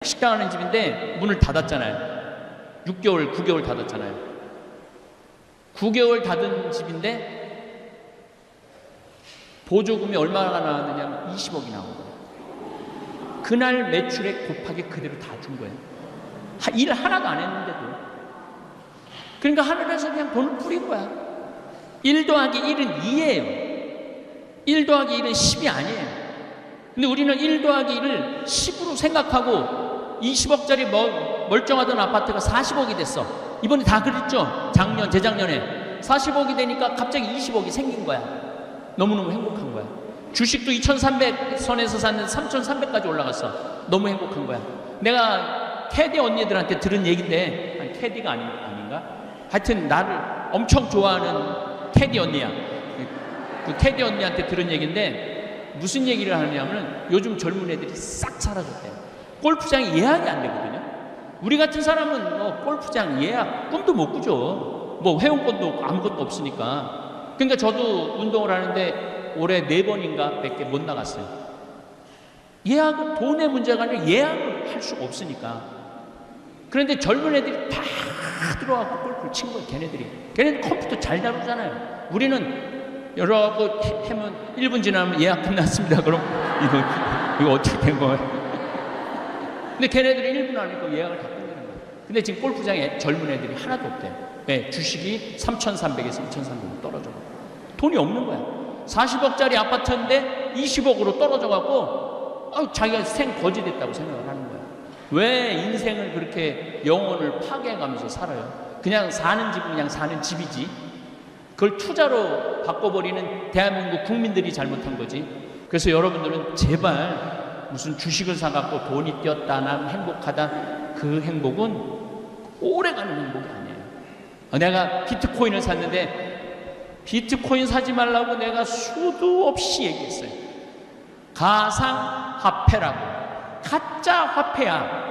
식당하는 집인데 문을 닫았잖아요. 6개월, 9개월 닫았잖아요. 9개월 닫은 집인데 보조금이 얼마나 나왔느냐면 20억이 나온 거예요. 그날 매출에 곱하기 그대로 다 준 거예요. 일 하나도 안 했는데도. 그러니까 하늘에서 그냥 돈을 뿌린 거야. 1 더하기 1은 2예요. 1 더하기 1은 10이 아니에요. 근데 우리는 1 더하기 1을 10으로 생각하고 20억짜리 멀쩡하던 아파트가 40억이 됐어. 이번에 다 그랬죠? 작년, 재작년에 40억이 되니까 갑자기 20억이 생긴 거야. 너무너무 행복한 거야. 주식도 2,300선에서 샀는데 3,300까지 올라갔어. 너무 행복한 거야. 내가 캐디 언니들한테 들은 얘기인데, 아니 캐디가 아닌가? 하여튼 나를 엄청 좋아하는 캐디 언니야. 그 캐디 언니한테 들은 얘기인데 무슨 얘기를 하냐면 요즘 젊은 애들이 싹 사라졌대요. 골프장이 예약이 안 되거든요. 우리 같은 사람은 뭐 골프장 예약 꿈도 못 꾸죠. 뭐 회원권도 아무것도 없으니까. 그러니까 저도 운동을 하는데 올해 4번인가 밖에 못 나갔어요. 예약은 돈의 문제가 아니라 예약을 할 수가 없으니까. 그런데 젊은 애들이 다 들어와서 골프를 친 거예요. 걔네들 컴퓨터 잘 다루잖아요. 우리는 여러분 하면 1분 지나면 예약 끝났습니다. 그럼 이거 어떻게 된 거예요? 근데 걔네들이 1분 안에 예약을 다 끝내는 거예요. 근데 지금 골프장에 젊은 애들이 하나도 없대요. 네, 주식이 3,300에서 2,300으로 떨어져. 돈이 없는 거야. 40억짜리 아파트인데 20억으로 떨어져 갖고 자기가 생거지됐다고 생각을 하는 거야. 왜 인생을 그렇게 영혼을 파괴해가면서 살아요? 그냥 사는 집은 그냥 사는 집이지. 그걸 투자로 바꿔버리는 대한민국 국민들이 잘못한 거지. 그래서 여러분들은 제발 무슨 주식을 사갖고 돈이 뛰었다, 난 행복하다, 그 행복은 오래가는 행복이 아니에요. 내가 비트코인을 샀는데 비트코인 사지 말라고 내가 수도 없이 얘기했어요. 가상화폐라고. 가짜 화폐야.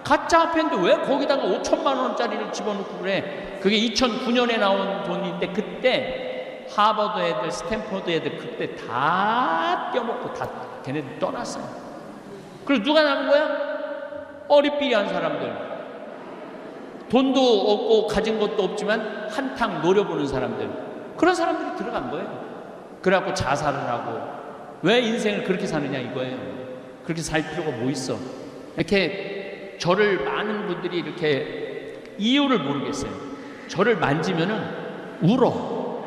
가짜 화폐인데 왜 거기다가 5천만 원짜리를 집어넣고 그래? 그게 2009년에 나온 돈인데 그때 하버드 애들, 스탠포드 애들 그때 다 떼어먹고 다 걔네들 떠났어요. 그리고 누가 남은 거야? 어리삐리한 사람들. 돈도 없고 가진 것도 없지만 한탕 노려보는 사람들. 그런 사람들이 들어간 거예요. 그래갖고 자살을 하고. 왜 인생을 그렇게 사느냐 이거예요. 그렇게 살 필요가 뭐 있어. 이렇게 저를 많은 분들이 이렇게 이유를 모르겠어요. 저를 만지면은 울어.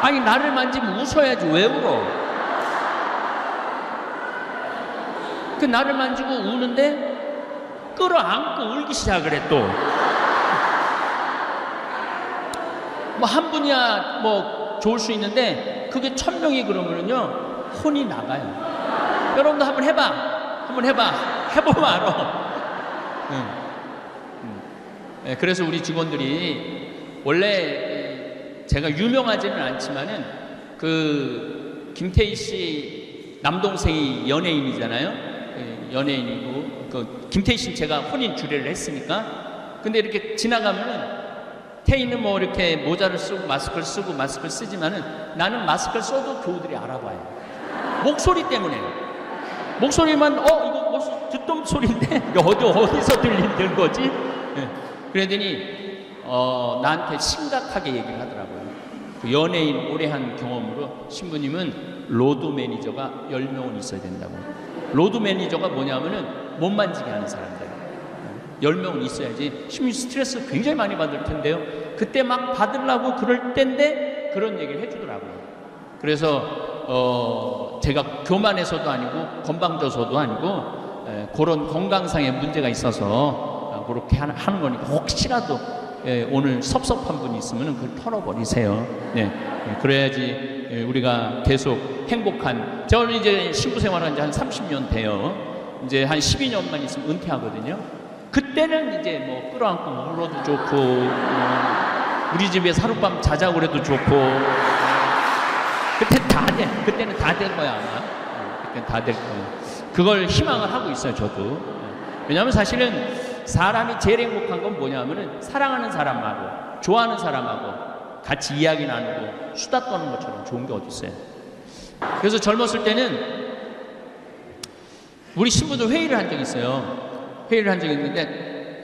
아니 나를 만지면 웃어야지 왜 울어? 그 나를 만지고 우는데 끌어안고 울기 시작을 해 또. 뭐 한 분이야 뭐 좋을 수 있는데 그게 1000명이 그러면은요 혼이 나가요. 여러분도 한번 해봐. 한번 해봐. 해보면 알아. 네, 그래서 우리 직원들이 원래 제가 유명하지는 않지만은 그 김태희 씨 남동생이 연예인이잖아요. 연예인이고 그 김태희 씨는 제가 혼인 주례를 했으니까. 근데 이렇게 지나가면은 태희는 뭐 이렇게 모자를 쓰고 마스크를 쓰고 마스크를 쓰지만은 나는 마스크를 써도 교우들이 알아봐요. 목소리 때문에. 목소리만 이거 무슨 듣던 소리인데 어디서 들리는 거지? 네. 그러더니 나한테 심각하게 얘기를 하더라고요. 그 연예인 오래 한 경험으로 신부님은 로드 매니저가 10명은 있어야 된다고. 로드 매니저가 뭐냐면은 못 만지게 하는 사람들 10명은 있어야지. 신부님 스트레스 굉장히 많이 받을 텐데요. 그때 막 받으려고 그럴 때인데 그런 얘기를 해주더라고요. 그래서 제가 교만해서도 아니고 건방져서도 아니고 그런 건강상의 문제가 있어서 그렇게 하는 거니까 혹시라도 오늘 섭섭한 분이 있으면 그걸 털어버리세요. 네, 그래야지 우리가 계속 행복한. 저는 이제 신부 생활한 지 한 30년 돼요. 이제 한 12년만 있으면 은퇴하거든요. 그때는 이제 뭐 끌어안고 울어도 좋고 우리 집에 하룻밤 자자고 그래도 좋고 그때는 다 될 거야 아마. 그때는 다 될 거예요. 그걸 희망을 하고 있어요 저도. 왜냐하면 사실은 사람이 제일 행복한 건 뭐냐면은 사랑하는 사람하고 좋아하는 사람하고 같이 이야기 나누고 수다 떠는 것처럼 좋은 게 어디 있어요. 그래서 젊었을 때는 우리 신부들 회의를 한 적이 있어요. 회의를 한 적이 있는데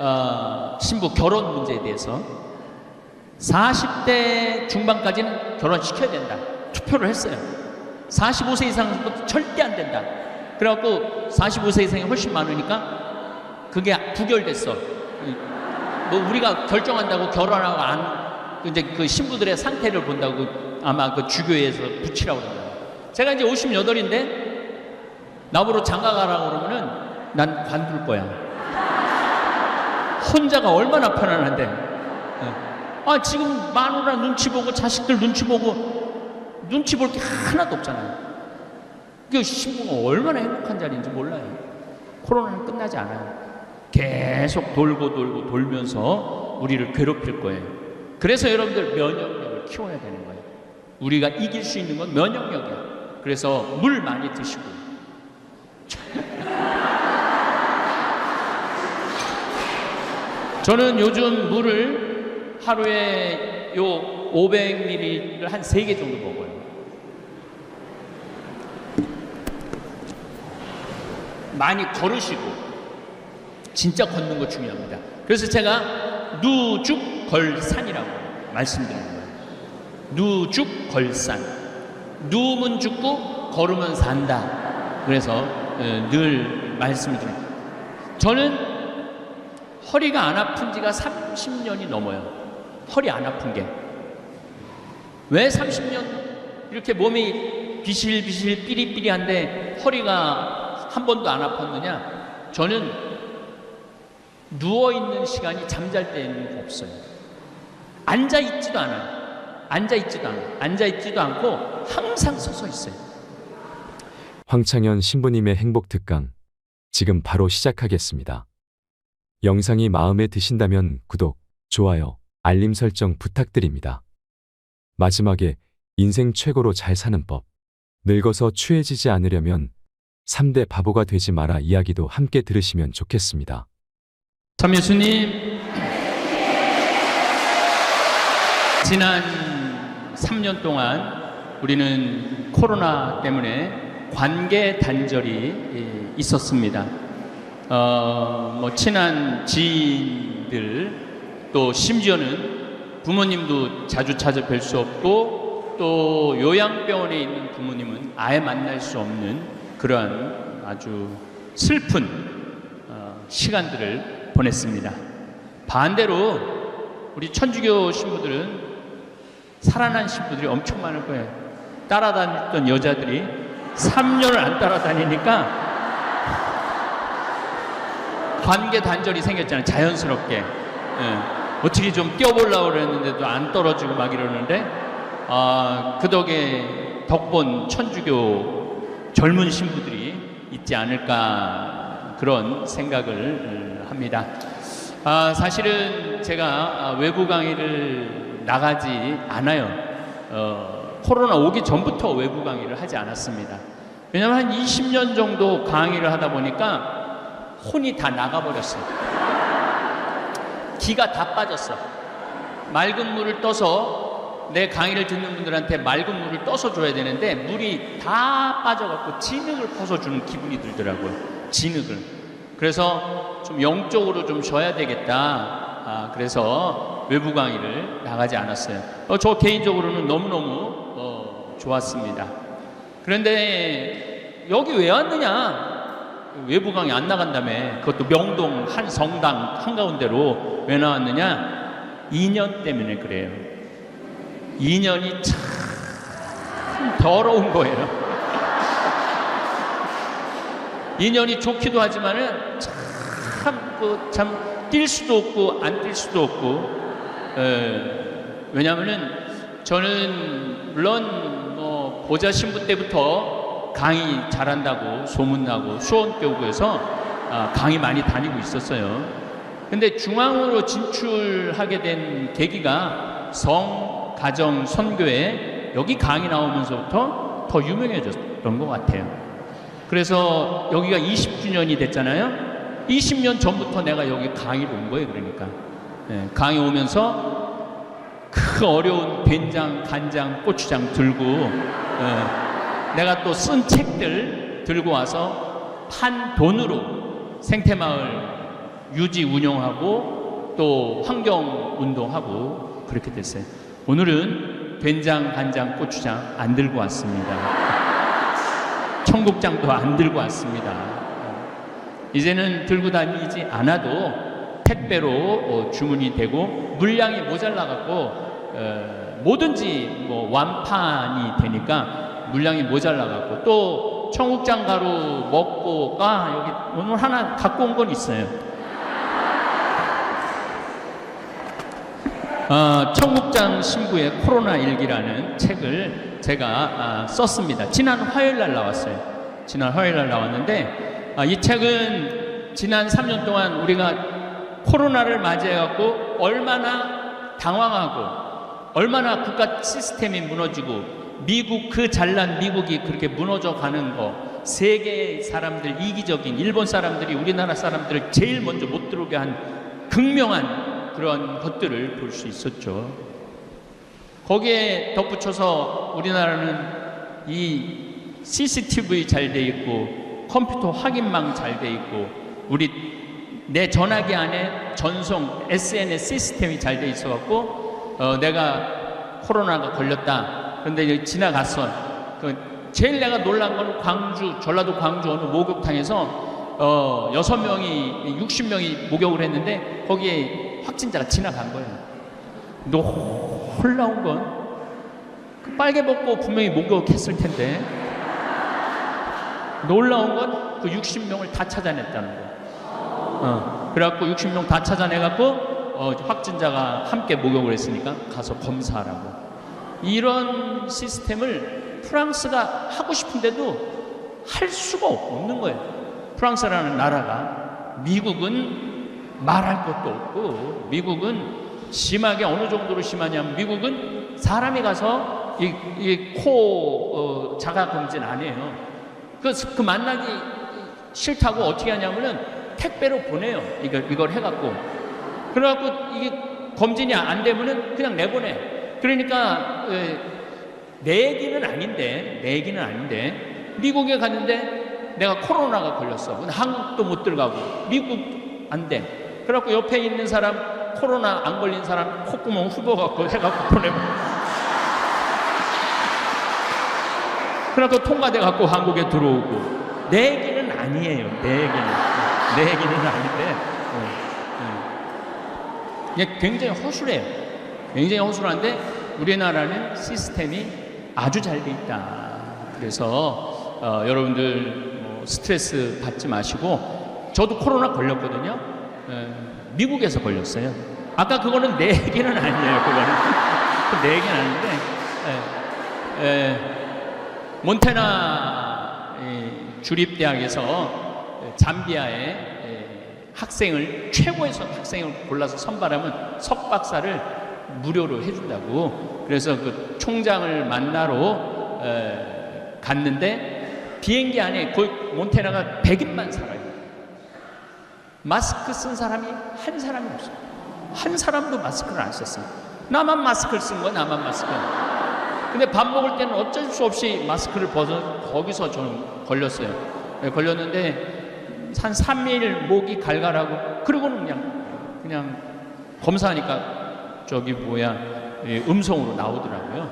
신부 결혼 문제에 대해서 40대 중반까지는 결혼시켜야 된다. 투표를 했어요. 45세 이상부터 절대 안 된다. 그래갖고 45세 이상이 훨씬 많으니까 그게 부결됐어. 뭐 우리가 결정한다고 결혼하고 안 이제 그 신부들의 상태를 본다고 아마 그 주교회에서 붙이라고 그러더라고요. 제가 이제 58인데 나보러 장가 가라고 그러면은 난 관둘 거야. 혼자가 얼마나 편안한데. 지금 마누라 눈치 보고 자식들 눈치 보고 눈치 볼 게 하나도 없잖아요. 그 신부가 얼마나 행복한 자리인지 몰라요. 코로나는 끝나지 않아요. 계속 돌고 돌면서 우리를 괴롭힐 거예요. 그래서 여러분들 면역력을 키워야 되는 거예요. 우리가 이길 수 있는 건 면역력이야. 그래서 물 많이 드시고. 저는 요즘 물을 하루에 요 500ml를 한 3개 정도 먹어요. 많이 걸으시고 진짜 걷는 거 중요합니다. 그래서 제가 누죽걸산이라고 말씀드리는 거예요. 누죽걸산. 누우면 죽고 걸으면 산다. 그래서 늘 말씀을 드립니다. 저는 허리가 안 아픈 지가 30년이 넘어요. 허리 안 아픈 게. 왜 30년 이렇게 몸이 비실비실 삐리삐리한데 허리가 한 번도 안 아팠느냐? 저는 누워있는 시간이 잠잘 때는 없어요. 앉아있지도 않아요. 앉아있지도 않고 항상 서서 있어요. 황창현 신부님의 행복특강 지금 바로 시작하겠습니다. 영상이 마음에 드신다면 구독, 좋아요, 알림 설정 부탁드립니다. 마지막에 인생 최고로 잘 사는 법, 늙어서 추해지지 않으려면 3대 바보가 되지 마라 이야기도 함께 들으시면 좋겠습니다. 참 예수님, 지난 3년 동안 우리는 코로나 때문에 관계 단절이 있었습니다. 뭐 친한 지인들, 또 심지어는 부모님도 자주 찾아뵐 수 없고, 또 요양병원에 있는 부모님은 아예 만날 수 없는 그러한 아주 슬픈 시간들을 보냈습니다. 반대로 우리 천주교 신부들은 살아난 신부들이 엄청 많을 거예요. 따라다녔던 여자들이 3년을 안 따라다니니까 관계 단절이 생겼잖아요. 자연스럽게. 어떻게 좀 뛰어보려고 그랬는데도 안 떨어지고 막 이러는데 그 덕에 덕본 천주교 젊은 신부들이 있지 않을까 그런 생각을 합니다. 사실은 제가 외부 강의를 나가지 않아요. 코로나 오기 전부터 외부 강의를 하지 않았습니다. 왜냐하면 한 20년 정도 강의를 하다 보니까 혼이 다 나가버렸어요. 기가 다 빠졌어. 맑은 물을 떠서 내 강의를 듣는 분들한테 맑은 물을 떠서 줘야 되는데 물이 다 빠져갖고 진흙을 퍼서 주는 기분이 들더라고요. 진흙을. 그래서 좀 영적으로 좀 쉬어야 되겠다. 그래서 외부 강의를 나가지 않았어요. 저 개인적으로는 너무너무 좋았습니다. 그런데 여기 왜 왔느냐? 외부 강의 안 나간다며. 그것도 명동 한 성당 한가운데로 왜 나왔느냐? 2년 때문에 그래요. 2년이 참 더러운 거예요. 2년이 좋기도 하지만은 참 뛸 수도 없고 안 뛸 수도 없고. 왜냐하면은 저는 물론 뭐 보좌 신부 때부터 강의 잘한다고 소문나고 수원교구에서 강의 많이 다니고 있었어요. 근데 중앙으로 진출하게 된 계기가 성, 가정, 선교회 여기 강의 나오면서부터 더 유명해졌던 것 같아요. 그래서 여기가 20주년이 됐잖아요. 20년 전부터 내가 여기 강의를 온 거예요. 그러니까 강의 오면서 그 어려운 된장, 간장, 고추장 들고 내가 또 쓴 책들 들고 와서 판 돈으로 생태마을 유지 운영하고 또 환경운동하고 그렇게 됐어요. 오늘은 된장, 간장, 고추장 안 들고 왔습니다. 청국장도 안 들고 왔습니다. 이제는 들고 다니지 않아도 택배로 주문이 되고 물량이 모자라갖고 뭐든지 뭐 완판이 되니까 물량이 모자라갖고 또 청국장 가루 먹고 여기 오늘 하나 갖고 온 건 있어요. 청국장 신부의 코로나 일기라는 책을 제가 썼습니다. 지난 화요일 날 나왔어요. 지난 화요일 날 나왔는데 이 책은 지난 3년 동안 우리가 코로나를 맞이해갖고 얼마나 당황하고 얼마나 국가 시스템이 무너지고 미국 그 잘난 미국이 그렇게 무너져 가는 거 세계 사람들 이기적인 일본 사람들이 우리나라 사람들을 제일 먼저 못 들어오게 한 극명한 그런 것들을 볼 수 있었죠. 거기에 덧붙여서 우리나라는 이 CCTV 잘 돼 있고 컴퓨터 확인망 잘 돼 있고 내 전화기 안에 전송 SNS 시스템이 잘 돼 있어 갖고 내가 코로나가 걸렸다. 그런데 이제 지나갔어. 제일 내가 놀란 건 전라도 광주 어느 목욕탕에서 6명이 60명이 목욕을 했는데 거기에 확진자가 지나간 거예요. 놀라운 건 그 빨개 벗고 분명히 목욕했을 텐데 놀라운 건 그 60명을 다 찾아냈다는 거예요. 그래갖고 60명 다 찾아내갖고 확진자가 함께 목욕을 했으니까 가서 검사하라고. 이런 시스템을 프랑스가 하고 싶은데도 할 수가 없는 거예요. 프랑스라는 나라가. 미국은 말할 것도 없고 미국은 심하게 어느 정도로 심하냐면 미국은 사람이 가서 코 자가 검진 안 해요. 그 만나기 싫다고 어떻게 하냐면은 택배로 보내요. 이걸 해갖고. 그래갖고 이게 검진이 안 되면은 그냥 내보내. 그러니까 내 얘기는 아닌데 미국에 갔는데 내가 코로나가 걸렸어. 근데 한국도 못 들어가고 미국도 안 돼. 그래갖고 옆에 있는 사람 코로나 안 걸린 사람 콧구멍 후벼갖고 해갖고 보내면 그래갖고 통과돼갖고 한국에 들어오고. 내 얘기는 아니에요. 내 얘기는 아닌데 이게 굉장히 허술해요. 굉장히 허술한데 우리나라는 시스템이 아주 잘 돼 있다. 그래서 여러분들 스트레스 받지 마시고 저도 코로나 걸렸거든요. 미국에서 걸렸어요. 아까 그거는 내 얘기는 아니에요. 그거는 내 얘기는 아닌데 몬테나 주립대학에서 잠비아의 최고의 학생을 골라서 선발하면 석박사를 무료로 해준다고. 그래서 그 총장을 만나러 갔는데 비행기 안에 거의 몬테나가 100인만 살아요. 마스크 쓴 사람이 한 사람이 없어요. 한 사람도 마스크를 안 썼어요. 나만 마스크를 쓴 거야. 나만 마스크. 근데 밥 먹을 때는 어쩔 수 없이 마스크를 벗어 거기서 저는 걸렸어요. 걸렸는데 한 3일 목이 갈갈하고 그러고는 그냥 검사하니까 음성으로 나오더라고요.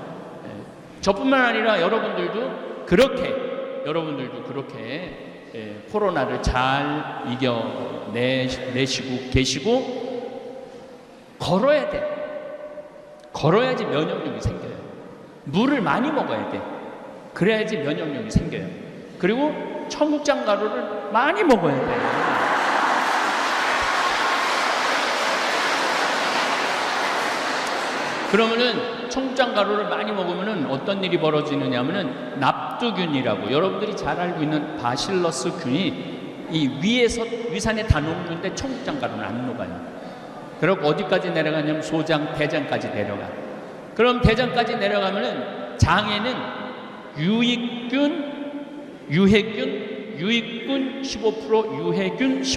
저뿐만 아니라 여러분들도 그렇게 코로나를 잘 이겨내시고 계시고 걸어야 돼. 걸어야지 면역력이 생겨요. 물을 많이 먹어야 돼. 그래야지 면역력이 생겨요. 그리고 청국장 가루를 많이 먹어야 돼. 그러면은 청국장 가루를 많이 먹으면은 어떤 일이 벌어지느냐면은 납두균이라고 여러분들이 잘 알고 있는 바실러스 균이 이 위에서 위산에 다 녹는데 청국장 가루는 안 녹아요. 그리고 어디까지 내려가냐면 소장, 대장까지 내려가. 그럼 대장까지 내려가면은 장에는 유익균 15%, 유해균 15%,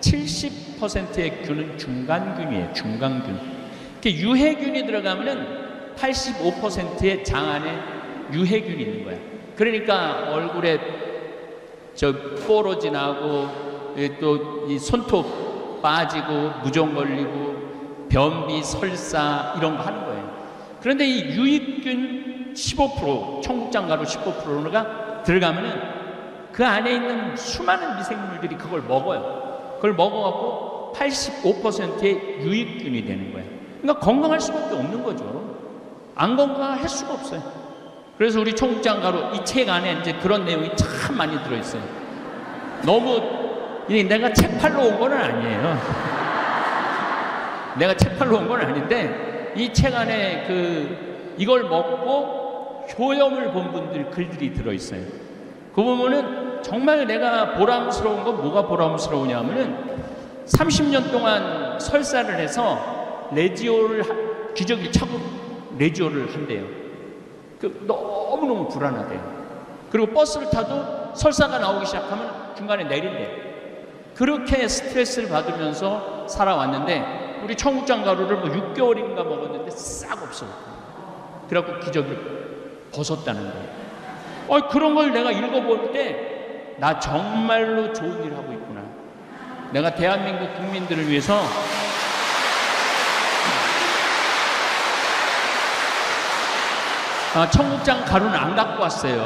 70%의 균은 중간균이에요. 중간균. 유해균이 들어가면은 85%의 장 안에 유해균이 있는 거야. 그러니까 얼굴에 저 뽀로지 나고 또 이 손톱 빠지고 무좀 걸리고 변비, 설사 이런 거 하는 거예요. 그런데 이 유익균 15% 청국장 가루 15%가 들어가면은 그 안에 있는 수많은 미생물들이 그걸 먹어요. 그걸 먹어갖고 85%의 유익균이 되는 거예요. 그러니까 건강할 수밖에 없는 거죠. 안 건강할 수가 없어요. 그래서 우리 청국장 가루 이 책 안에 이제 그런 내용이 참 많이 들어있어요. 너무 내가 책 팔러 온 건 아니에요. 내가 책 팔러 온 건 아닌데 이 책 안에 이걸 먹고 효험을 본 분들 글들이 들어있어요. 그 부분은 정말 내가 보람스러운 건 뭐가 보람스러우냐면은 30년 동안 설사를 해서 기저귀를 차고 레지오를 한대요. 너무너무 불안하대요. 그리고 버스를 타도 설사가 나오기 시작하면 중간에 내린대. 그렇게 스트레스를 받으면서 살아왔는데 우리 청국장 가루를 6개월인가 먹었는데 싹 없어요. 그래갖고 기저귀를 벗었다는 거예요. 그런 걸 내가 읽어볼 때 나 정말로 좋은 일 하고 있구나. 내가 대한민국 국민들을 위해서 청국장 가루는 안 갖고 왔어요.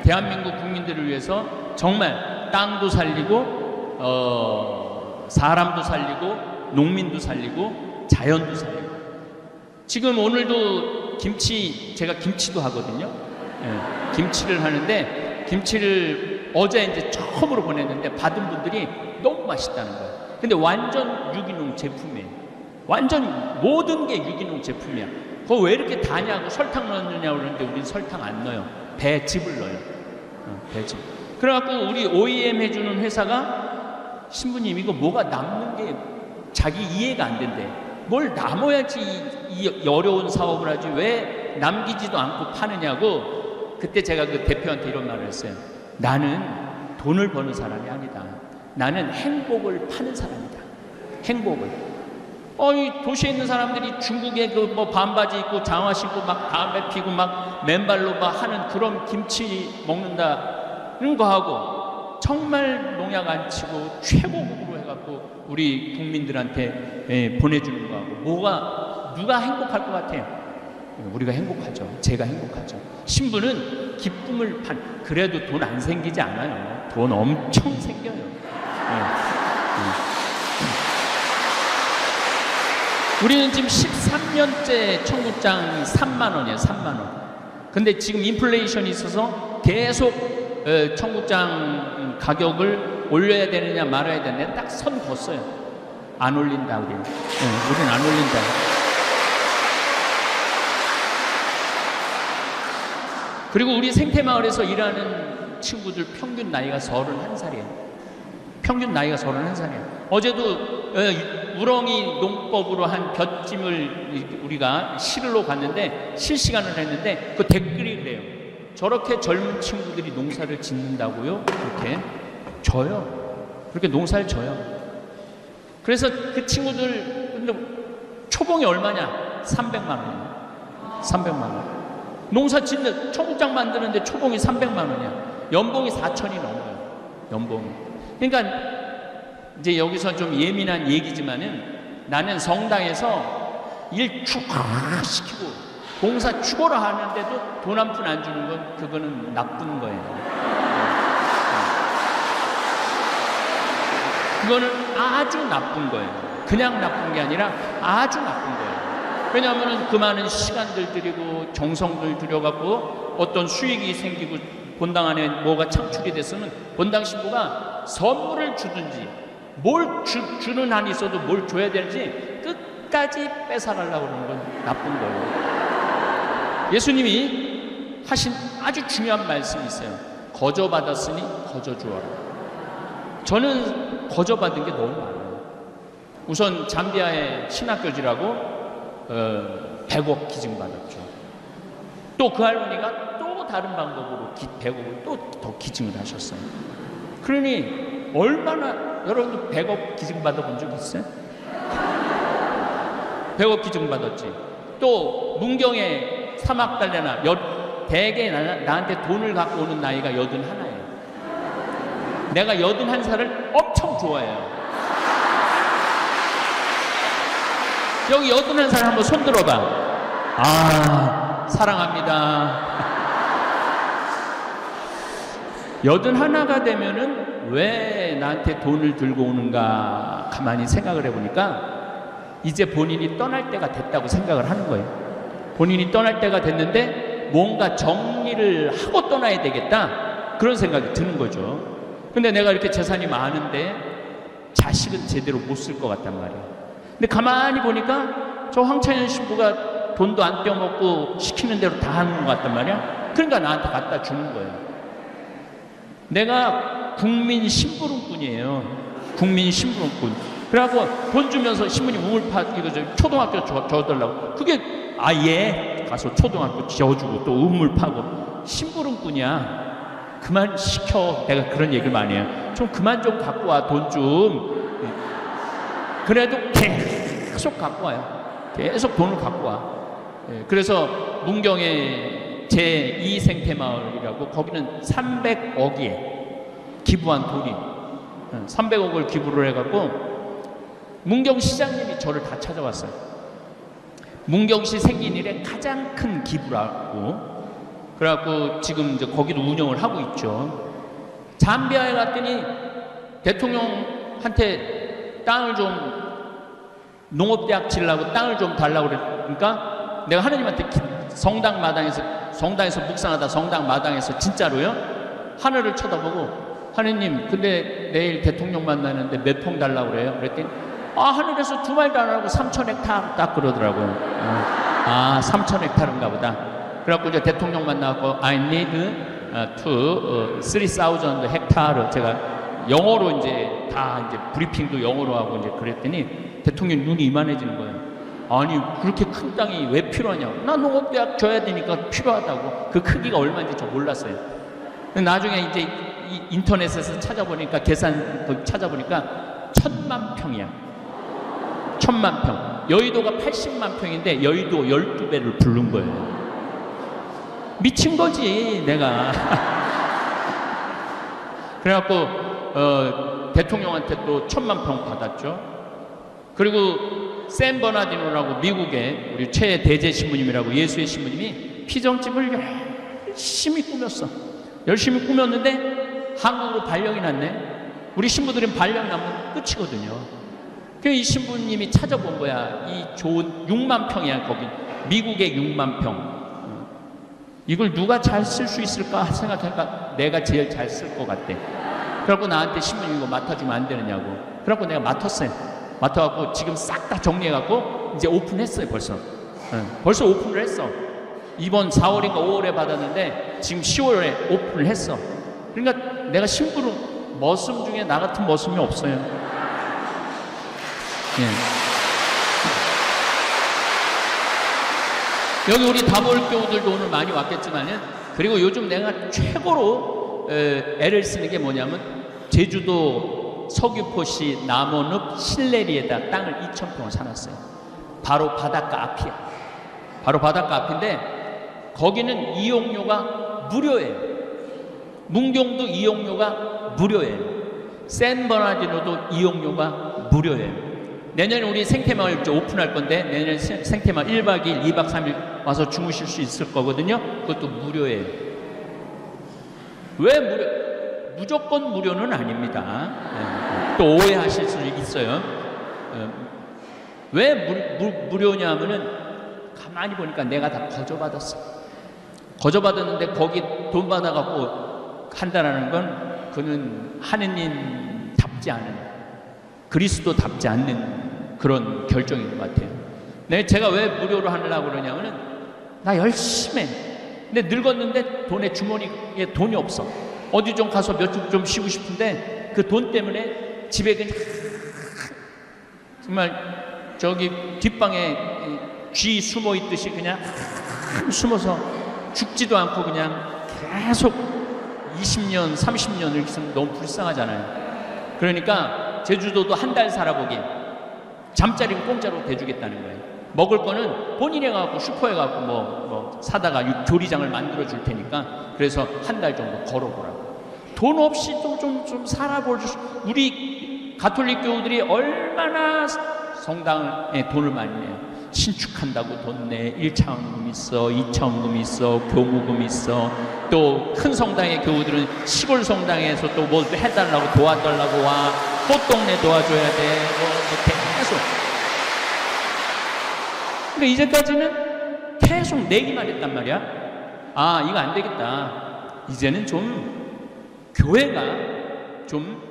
대한민국 국민들을 위해서 정말 땅도 살리고 사람도 살리고 농민도 살리고 자연도 살리고. 지금 오늘도 제가 김치도 하거든요. 김치를 하는데 김치를 어제 이제 처음으로 보냈는데 받은 분들이 너무 맛있다는 거예요. 근데 완전 유기농 제품이에요. 완전 모든 게 유기농 제품이야. 그거 왜 이렇게 다냐고 설탕 넣느냐고 그러는데 우린 설탕 안 넣어요. 배즙을 넣어요. 배즙. 그래갖고 우리 OEM 해주는 회사가 신부님 이거 뭐가 남는 게 자기 이해가 안 된대. 뭘 남아야지 이 어려운 사업을 하지 왜 남기지도 않고 파느냐고. 그때 제가 그 대표한테 이런 말을 했어요. 나는 돈을 버는 사람이 아니다. 나는 행복을 파는 사람이다. 행복을. 이 도시에 있는 사람들이 중국에 반바지 입고 장화 신고 막 담배 피고 막 맨발로 막 하는 그런 김치 먹는다는 거 하고 정말 농약 안 치고 최고급으로 해갖고 우리 국민들한테 보내주는 거 하고 누가 행복할 것 같아요? 우리가 행복하죠. 제가 행복하죠. 신부는 기쁨을 그래도 돈 안 생기지 않아요. 돈 엄청 생겨요. 우리는 지금 13년째 청국장 3만 원이에요. 3만 원. 근데 지금 인플레이션이 있어서 계속 청국장 가격을 올려야 되느냐 말아야 되느냐 딱 선 걷어요. 안 올린다 우리는. 우리는 안 올린다. 그리고 우리 생태마을에서 일하는 친구들 평균 나이가 31살이에요. 평균 나이가 31살이에요. 어제도 우렁이 농법으로 한 볏찜을 우리가 실으러 갔는데 실시간을 했는데 그 댓글이 그래요. 저렇게 젊은 친구들이 농사를 짓는다고요? 그렇게 져요. 그렇게 농사를 져요. 그래서 그 친구들 근데 초봉이 얼마냐? 300만 원이에요. 300만 원. 농사 짓는 청국장 만드는데 초봉이 300만 원이야. 연봉이 4천이 넘어요. 연봉이. 그러니까 이제 여기서 좀 예민한 얘기지만은 나는 성당에서 일 시키고 봉사 죽어라 하는데도 돈 한 푼 안 주는 건 그거는 나쁜 거예요. 그거는 아주 나쁜 거예요. 그냥 나쁜 게 아니라 아주 나쁜 거예요. 왜냐하면 그 많은 시간들 들이고 정성들 들여갖고 어떤 수익이 생기고 본당 안에 뭐가 창출이 됐으면 본당 신부가 선물을 주든지 뭘 주는 한이 있어도 뭘 줘야 될지 끝까지 뺏어가려고 그러는 건 나쁜 거예요. 예수님이 하신 아주 중요한 말씀이 있어요. 거저 받았으니 거저 주어라. 저는 거저 받은 게 너무 많아요. 우선 잠비아의 신학교지라고 100억 기증받았죠. 또 그 할머니가 또 다른 방법으로 100억을 또 더 기증을 하셨어요. 그러니 얼마나 여러분도 100억 기증받아 본 적 있어요? 100억 기증받았지. 또 문경에 사막달래나 대개 나한테 돈을 갖고 오는 나이가 81이에요. 내가 81살을 엄청 좋아해요. 여기 81살 한번 손 들어봐. 아, 사랑합니다. 81가 되면은 왜 나한테 돈을 들고 오는가 가만히 생각을 해보니까 이제 본인이 떠날 때가 됐다고 생각을 하는 거예요. 본인이 떠날 때가 됐는데 뭔가 정리를 하고 떠나야 되겠다, 그런 생각이 드는 거죠. 근데 내가 이렇게 재산이 많은데 자식은 제대로 못 쓸 것 같단 말이에요. 근데 가만히 보니까 저 황찬현 신부가 돈도 안 떼어먹고 시키는 대로 다 하는 것 같단 말이야. 그러니까 나한테 갖다 주는 거예요. 내가 국민 심부름꾼이에요. 국민 심부름꾼. 그래갖고 돈 주면서 신부님 우물파 이거 저 초등학교 줘달라고. 그게 아예 가서 초등학교 지어주고 또 우물 파고. 심부름꾼이야. 그만 시켜. 내가 그런 얘기를 많이 해요. 좀 그만 좀 갖고 와, 돈 좀. 그래도 계속 갖고 와요. 계속 돈을 갖고 와. 그래서 문경에 제2 생태마을이라고, 거기는 300억이에 기부한 돈이 300억을 기부를 해갖고 문경시장님이 저를 다 찾아왔어요. 문경시 생긴 일에 가장 큰 기부라고. 그래갖고 지금 이제 거기도 운영을 하고 있죠. 잠비아에 갔더니 대통령한테 땅을 좀, 농업대학 지으려고 땅을 좀 달라고 그러니까 내가 하느님한테 성당 마당에서 묵상하다 성당 마당에서 진짜로요, 하늘을 쳐다보고, 하느님 근데 내일 대통령 만나는데 몇 평 달라고 그래요? 그랬더니 하늘에서 두 말도 안 하고 3,000헥타르 딱 그러더라고요. 3,000헥타르인가 보다. 그래갖고 이제 대통령 만나고 I need to 3,000 헥타르, 제가 영어로 이제 다 이제 브리핑도 영어로 하고 이제 그랬더니 대통령 눈이 이만해지는 거예요. 아니 그렇게 큰 땅이 왜 필요하냐고. 나 농업대학 줘야 되니까 필요하다고. 그 크기가 얼마인지 저 몰랐어요. 나중에 이제 인터넷에서 찾아보니까 계산 찾아보니까 1,000만 평이야. 1,000만 평. 여의도가 80만 평인데 여의도 12배를 부른 거예요. 미친 거지 내가. 그래갖고 대통령한테 또 1,000만 평 받았죠. 그리고 샌 버나디노라고 미국의 우리 최대제 신부님이라고, 예수의 신부님이 피정집을 열심히 꾸몄어. 열심히 꾸몄는데 한국으로 발령이 났네. 우리 신부들은 발령 나면 끝이거든요. 그래서 이 신부님이 찾아본 거야. 이 좋은 6만 평이야 거기. 미국의 6만 평. 이걸 누가 잘 쓸 수 있을까 생각하니까 내가 제일 잘 쓸 것 같대. 그래갖고 나한테 신부님 이거 맡아주면 안 되느냐고. 그래갖고 내가 맡았어요. 맡아갖고 지금 싹 다 정리해갖고 이제 오픈했어요 벌써. 벌써 오픈을 했어. 이번 4월인가 5월에 받았는데 지금 10월에 오픈을 했어. 그러니까 내가 심부름 머슴 중에 나 같은 머슴이 없어요. 여기 우리 다볼교우들도 오늘 많이 왔겠지만은, 그리고 요즘 내가 최고로 애를 쓰는 게 뭐냐면 제주도 서귀포시 남원읍 신내리에다 땅을 2,000평을 사놨어요. 바로 바닷가 앞이야. 바로 바닷가 앞인데 거기는 이용료가 무료예요. 문경도 이용료가 무료예요. 샌버나디노도 이용료가 무료예요. 내년에 우리 생태마을 오픈할 건데 내년에 생태마을 1박 2일, 2박 3일 와서 주무실 수 있을 거거든요. 그것도 무료예요. 왜 무료? 무조건 무료는 아닙니다. 또 오해하실 수 있어요. 왜 무료냐 하면은 가만히 보니까 내가 다 거저받았어. 거저받았는데 거기 돈 받아갖고 한다라는 건 그는 하느님답지 않은, 그리스도답지 않는 그런 결정인 것 같아요. 제가 왜 무료로 하려고 그러냐면은 나 열심히 해. 근데 늙었는데 돈에 주머니에 돈이 없어. 어디 좀 가서 몇 주 좀 쉬고 싶은데 그 돈 때문에 집에 그냥 정말 저기 뒷방에 쥐 숨어 있듯이 그냥 숨어서 죽지도 않고 그냥 계속 20년, 30년을 있으면 너무 불쌍하잖아요. 그러니까 제주도도 한 달 살아보기, 잠자리는 공짜로 대주겠다는 거예요. 먹을 거는 본인이 가고 슈퍼에 가고 뭐 사다가 조리장을 만들어 줄 테니까 그래서 한 달 정도 걸어보라고. 돈 없이 좀 살아볼 수. 우리 가톨릭 교우들이 얼마나 성당에 돈을 많이 내요. 신축한다고 돈 내. 1차원금 있어, 2차원금 있어, 교무금 있어. 또 큰 성당의 교우들은 시골 성당에서 또 뭐 해달라고 도와달라고 와. 꽃동네 도와줘야 돼. 계속. 그러니까 이제까지는 계속 내기만 했단 말이야. 아, 이거 안 되겠다. 이제는 좀 교회가 좀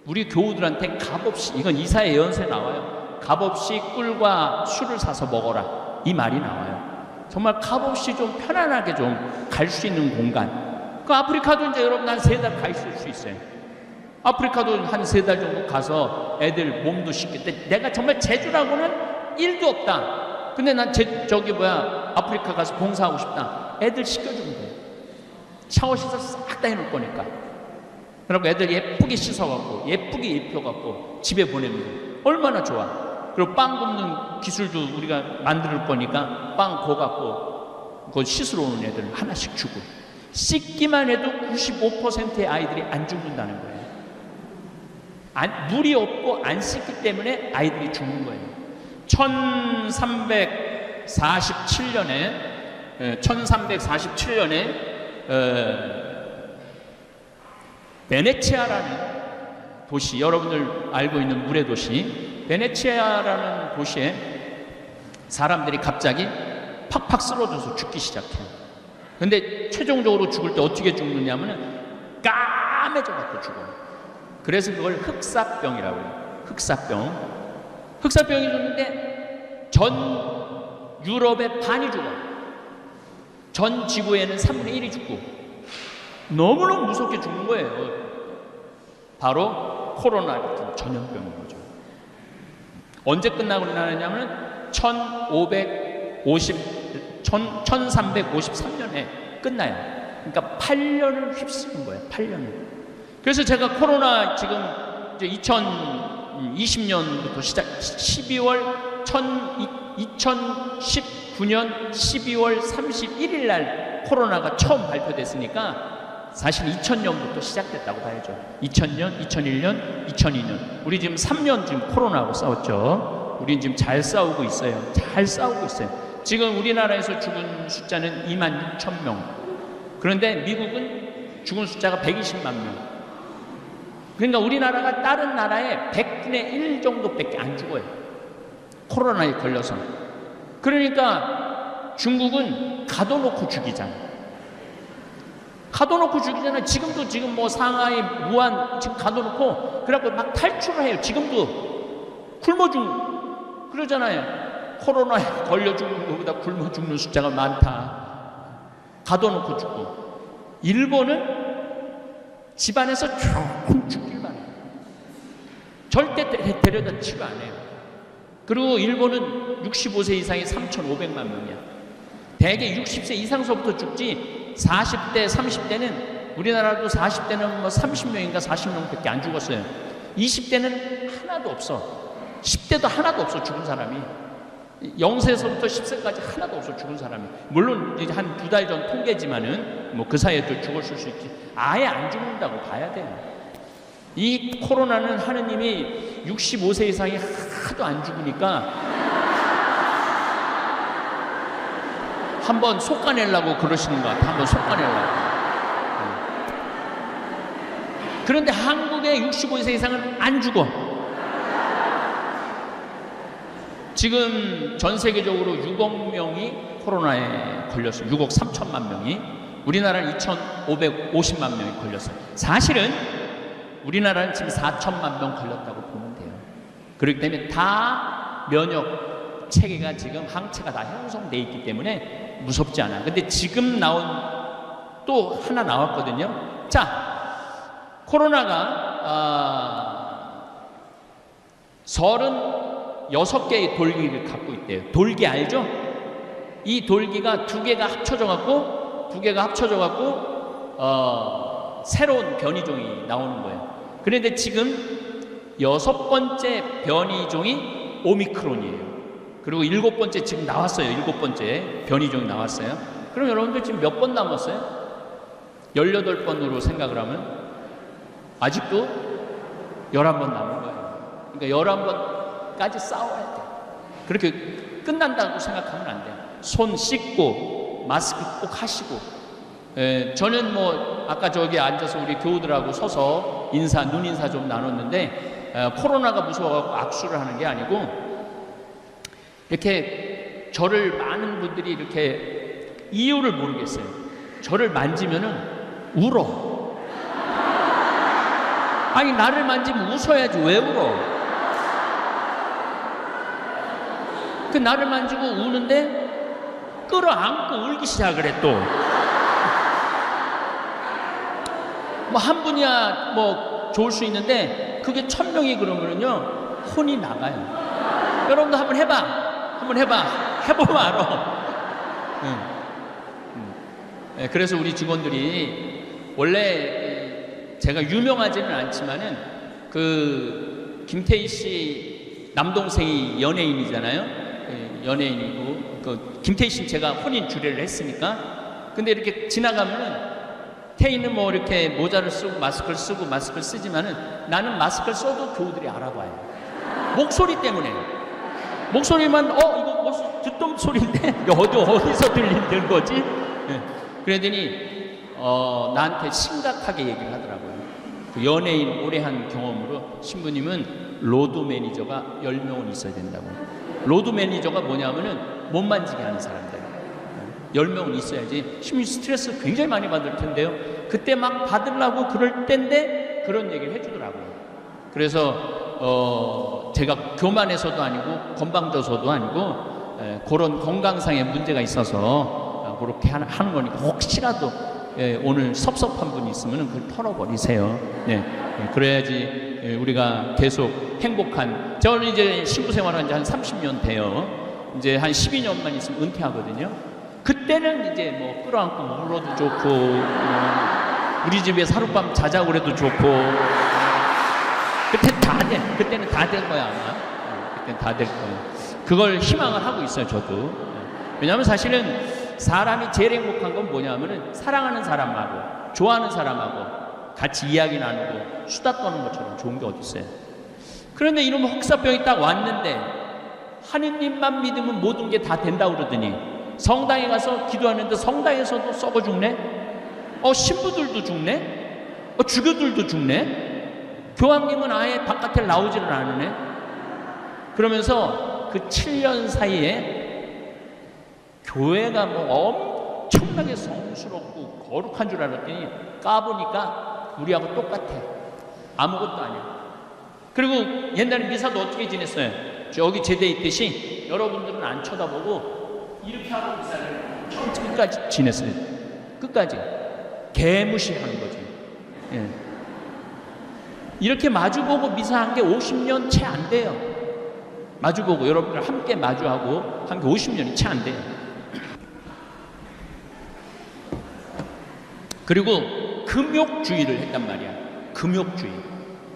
우리 교우들한테 값없이, 이건 이사야 예언서에 나와요. 값없이 꿀과 술을 사서 먹어라, 이 말이 나와요. 정말 값없이 좀 편안하게 좀 갈 수 있는 공간. 그 아프리카도 이제 여러분 한 3달 가 있을 수 있어요. 아프리카도 한 3달 정도 가서 애들 몸도 씻겠대. 내가 정말 제주라고는 1도 없다. 근데 난 아프리카 가서 봉사하고 싶다. 애들 씻겨주면 돼. 샤워 시설 싹 다 해놓을 거니까. 그리고 애들 예쁘게 씻어갖고 예쁘게 입혀갖고 집에 보내면 돼. 얼마나 좋아. 그리고 빵 굽는 기술도 우리가 만들 거니까 빵 구워갖고 그거 씻으러 오는 애들 하나씩 주고. 씻기만 해도 95%의 아이들이 안 죽는다는 거예요. 물이 없고 안 씻기 때문에 아이들이 죽는 거예요. 1347년에 베네치아라는 도시, 여러분들 알고 있는 물의 도시 베네치아라는 도시에 사람들이 갑자기 팍팍 쓰러져서 죽기 시작해요. 근데 최종적으로 죽을 때 어떻게 죽느냐면 까매져 갖고 죽어요. 그래서 그걸 흑사병이라고 해요. 흑사병이 죽는데 전 유럽의 반이 죽어. 전 지구에는 3분의 1이 죽고 너무너무 무섭게 죽는 거예요. 바로 코로나 같은 전염병인 거죠. 언제 끝나고 나느냐면 1353년에 끝나요. 그러니까 8년을 휩쓰는 거예요. 8년을. 그래서 제가 코로나 지금 이제 2020년부터 시작 2019년 12월 31일 날 코로나가 처음 발표됐으니까 사실 2000년부터 시작됐다고 봐야죠. 2000년, 2001년, 2002년. 우리 지금 3년 지금 코로나하고 싸웠죠. 우린 지금 잘 싸우고 있어요. 지금 우리나라에서 죽은 숫자는 26,000명. 그런데 미국은 죽은 숫자가 120만 명. 그러니까 우리나라가 다른 나라의 100분의 1 정도밖에 안 죽어요. 코로나에 걸려서. 그러니까 중국은 가둬놓고 죽이잖아요. 지금 뭐 상하이, 무안 지금 가둬놓고 그래갖고 막 탈출을 해요. 지금도 굶어 죽는 그러잖아요. 코로나에 걸려 죽는 것보다 굶어 죽는 숫자가 많다. 가둬놓고 죽고. 일본은 집안에서 조금 죽길만 해요. 절대 데려다 치료 안 해요. 그리고 일본은 65세 이상이 3,500만 명이야. 대개 60세 이상서부터 죽지 40대, 30대는 우리나라도 40대는 뭐 30명인가 40명밖에 안 죽었어요. 20대는 하나도 없어. 10대도 하나도 없어 죽은 사람이. 0세에서부터 10세까지 하나도 없어 죽은 사람이. 물론 이제 한 2달 전 통계지만은 뭐 그 사이에 또 죽었을 수 있지. 아예 안 죽는다고 봐야 돼요. 이 코로나는 하느님이 65세 이상이 하도 안 죽으니까 한번 솎아내려고 그러시는 것 같아. 한번 솎아내려고. 그런데 한국의 65세 이상은 안 죽어. 지금 전 세계적으로 6억 명이 코로나에 걸렸어요. 6억 3천만 명이. 우리나라는 2,550만 명이 걸렸어요. 사실은 우리나라는 지금 4천만 명 걸렸다고 보면 돼요. 그렇기 때문에 다 면역 체계가 지금 항체가 다 형성돼 있기 때문에 무섭지 않아요. 근데 지금 나온 또 하나 나왔거든요. 자, 코로나가 36개의 돌기를 갖고 있대요. 돌기 알죠? 이 돌기가 두 개가 합쳐져 갖고 새로운 변이종이 나오는 거예요. 그런데 지금 6번째 변이종이 오미크론이에요. 그리고 7번째 지금 나왔어요. 7번째 변이종이 나왔어요. 그럼 여러분들 지금 몇 번 남았어요? 18번으로 생각을 하면 아직도 11번 남은 거예요. 그러니까 11번까지 싸워야 돼. 그렇게 끝난다고 생각하면 안 돼요. 손 씻고 마스크 꼭 하시고. 저는 뭐 아까 저기 앉아서 우리 교우들하고 서서 눈 인사 좀 나눴는데 코로나가 무서워갖고 악수를 하는 게 아니고 이렇게 저를 많은 분들이 이렇게 이유를 모르겠어요. 저를 만지면은 울어. 아니 나를 만지면 웃어야지 왜 울어? 그 나를 만지고 우는데 끌어안고 울기 시작을 해 또. 뭐 한 분이야 뭐 좋을 수 있는데 그게 1000명이 그러면은요 혼이 나가요. 여러분도 한번 해봐. 해보면 알아. 그래서 우리 직원들이 원래 제가 유명하지는 않지만은 그 김태희 씨 남동생이 연예인이잖아요. 연예인이고 그 김태희 씨는 제가 혼인 주례를 했으니까. 근데 이렇게 지나가면은 태희는 뭐 이렇게 모자를 쓰고 마스크를 쓰지만은 나는 마스크를 써도 교우들이 알아봐요. 목소리 때문에. 목소리만 이거 무슨 듣던 소리인데 어디서 들리는 거지? 그러더니 나한테 심각하게 얘기를 하더라고요. 그 연예인 오래 한 경험으로 신부님은 로드 매니저가 10명은 있어야 된다고. 로드 매니저가 뭐냐면은 못 만지게 하는 사람들 10명은 있어야지. 심리 스트레스 굉장히 많이 받을 텐데요. 그때 막 받으려고 그럴 때인데 그런 얘기를 해주더라고요. 그래서 제가 교만해서도 아니고 건방져서도 아니고 그런 건강상의 문제가 있어서 그렇게 하는 거니까 혹시라도 오늘 섭섭한 분이 있으면 그걸 털어버리세요. 그래야지 우리가 계속 행복한. 저는 이제 신부 생활한 지 한 30년 돼요. 이제 한 12년만 있으면 은퇴하거든요. 그때는 이제 뭐 끌어안고 울어도 좋고 우리 집에서 하룻밤 자자고 그래도 좋고 그때는 다 될 거야 아마. 그때는 다 될 거예요. 그걸 희망을 하고 있어요 저도. 왜냐하면 사실은 사람이 제일 행복한 건 뭐냐면은 사랑하는 사람하고 좋아하는 사람하고 같이 이야기 나누고 수다 떠는 것처럼 좋은 게 어디 있어요. 그런데 이놈 혹사병이 딱 왔는데 하느님만 믿으면 모든 게 다 된다고 그러더니 성당에 가서 기도하는데 성당에서도 썩어 죽네? 신부들도 죽네? 주교들도 죽네? 교황님은 아예 바깥에 나오지를 않으네? 그러면서 그 7년 사이에 교회가 뭐 엄청나게 성스럽고 거룩한 줄 알았더니 까보니까 우리하고 똑같아. 아무것도 아니야. 그리고 옛날에 미사도 어떻게 지냈어요? 저기 제대 있듯이 여러분들은 안 쳐다보고 이렇게 하고 미사를 끝까지 지냈어요. 끝까지. 개무시하는 거지. 이렇게 마주보고 미사한 게 50년 채 안 돼요. 마주보고 여러분들 함께 마주하고 한 게 50년이 채 안 돼요. 그리고 금욕주의를 했단 말이야. 금욕주의.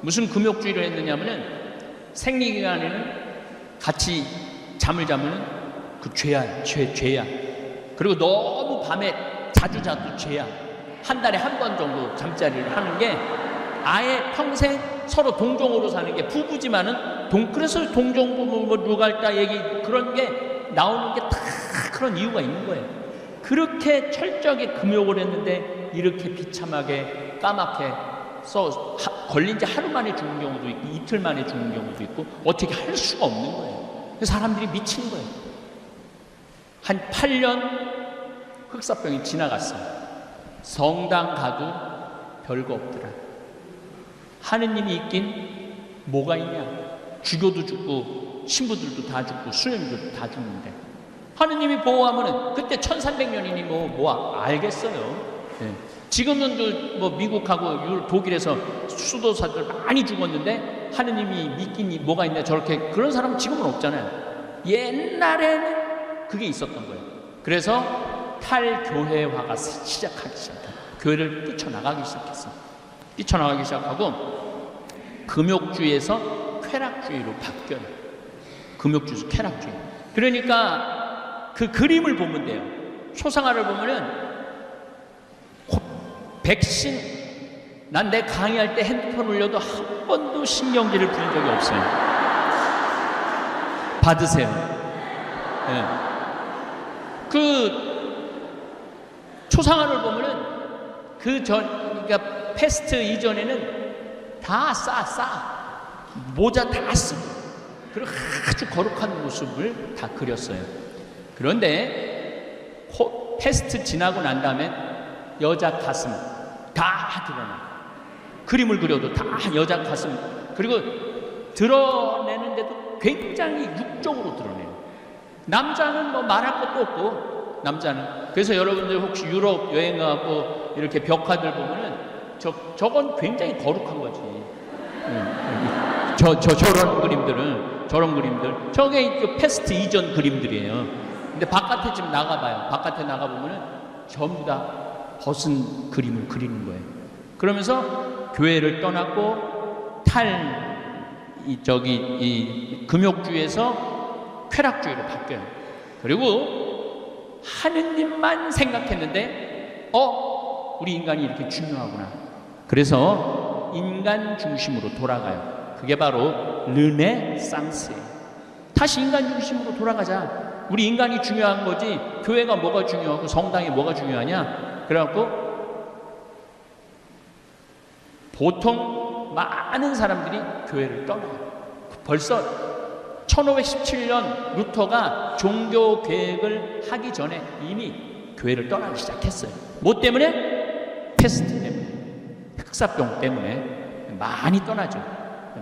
무슨 금욕주의를 했느냐면은 생리기간에는 같이 잠을 자면은 그 죄야. 그리고 너무 밤에 자주 자도 죄야. 한 달에 한 번 정도 잠자리를 하는 게 아예 평생 서로 동종으로 사는 게 부부지만은 그래서 동종부부 뭐 누갈다 얘기 그런 게 나오는 게 다 그런 이유가 있는 거예요. 그렇게 철저하게 금욕을 했는데 이렇게 비참하게 까맣게 걸린 지 하루 만에 죽는 경우도 있고 이틀 만에 죽는 경우도 있고 어떻게 할 수가 없는 거예요. 그래서 사람들이 미친 거예요. 한 8년 흑사병이 지나갔어요. 성당 가도 별거 없더라. 하느님이 있긴 뭐가 있냐. 주교도 죽고 신부들도 다 죽고 수녀님들도 다 죽는데 하느님이 보호하면은 그때 1300년이니 뭐 알겠어요. 지금은 뭐 미국하고 독일에서 수도사들 많이 죽었는데 하느님이 믿긴 뭐가 있냐. 저렇게 그런 사람은 지금은 없잖아요. 옛날에는 그게 있었던 거예요. 그래서 탈교회화가 시작하기 시작해요. 교회를 뛰쳐나가기 시작했어. 뛰쳐나가기 시작하고 금욕주의에서 쾌락주의로 바뀌어요. 금욕주의에서 쾌락주의. 그러니까 그 그림을 보면 돼요. 초상화를 보면은 백신, 난 내 강의할 때 핸드폰 올려도 한 번도 신경질을 부린 적이 없어요. 받으세요. 네. 그 초상화를 보면은 그러니까 패스트 이전에는 다 싸 모자 다 쓰고 그리고 아주 거룩한 모습을 다 그렸어요. 그런데 패스트 지나고 난 다음에 여자 가슴 다 드러나. 그림을 그려도 다 여자 가슴, 그리고 드러내는데도 굉장히 육적으로 드러내요. 남자는 뭐 말할 것도 없고, 남자는. 그래서 여러분들 혹시 유럽 여행 가고 이렇게 벽화들 보면은 저건 굉장히 거룩한 거지. 저런 그림들 저게 그 패스트 이전 그림들이에요. 근데 바깥에 좀 나가봐요. 바깥에 나가보면은 전부 다 벗은 그림을 그리는 거예요. 그러면서 교회를 떠났고 이 금욕주의에서 쾌락주의로 바뀌어요. 그리고 하느님만 생각했는데 우리 인간이 이렇게 중요하구나. 그래서 인간 중심으로 돌아가요. 그게 바로 르네상스예요. 다시 인간 중심으로 돌아가자. 우리 인간이 중요한 거지 교회가 뭐가 중요하고 성당이 뭐가 중요하냐. 그래갖고 보통 많은 사람들이 교회를 떠나요. 벌써 1517년 루터가 종교 개혁을 하기 전에 이미 교회를 떠나기 시작했어요. 뭐 때문에? 패스트 때문에, 흑사병 때문에 많이 떠나죠.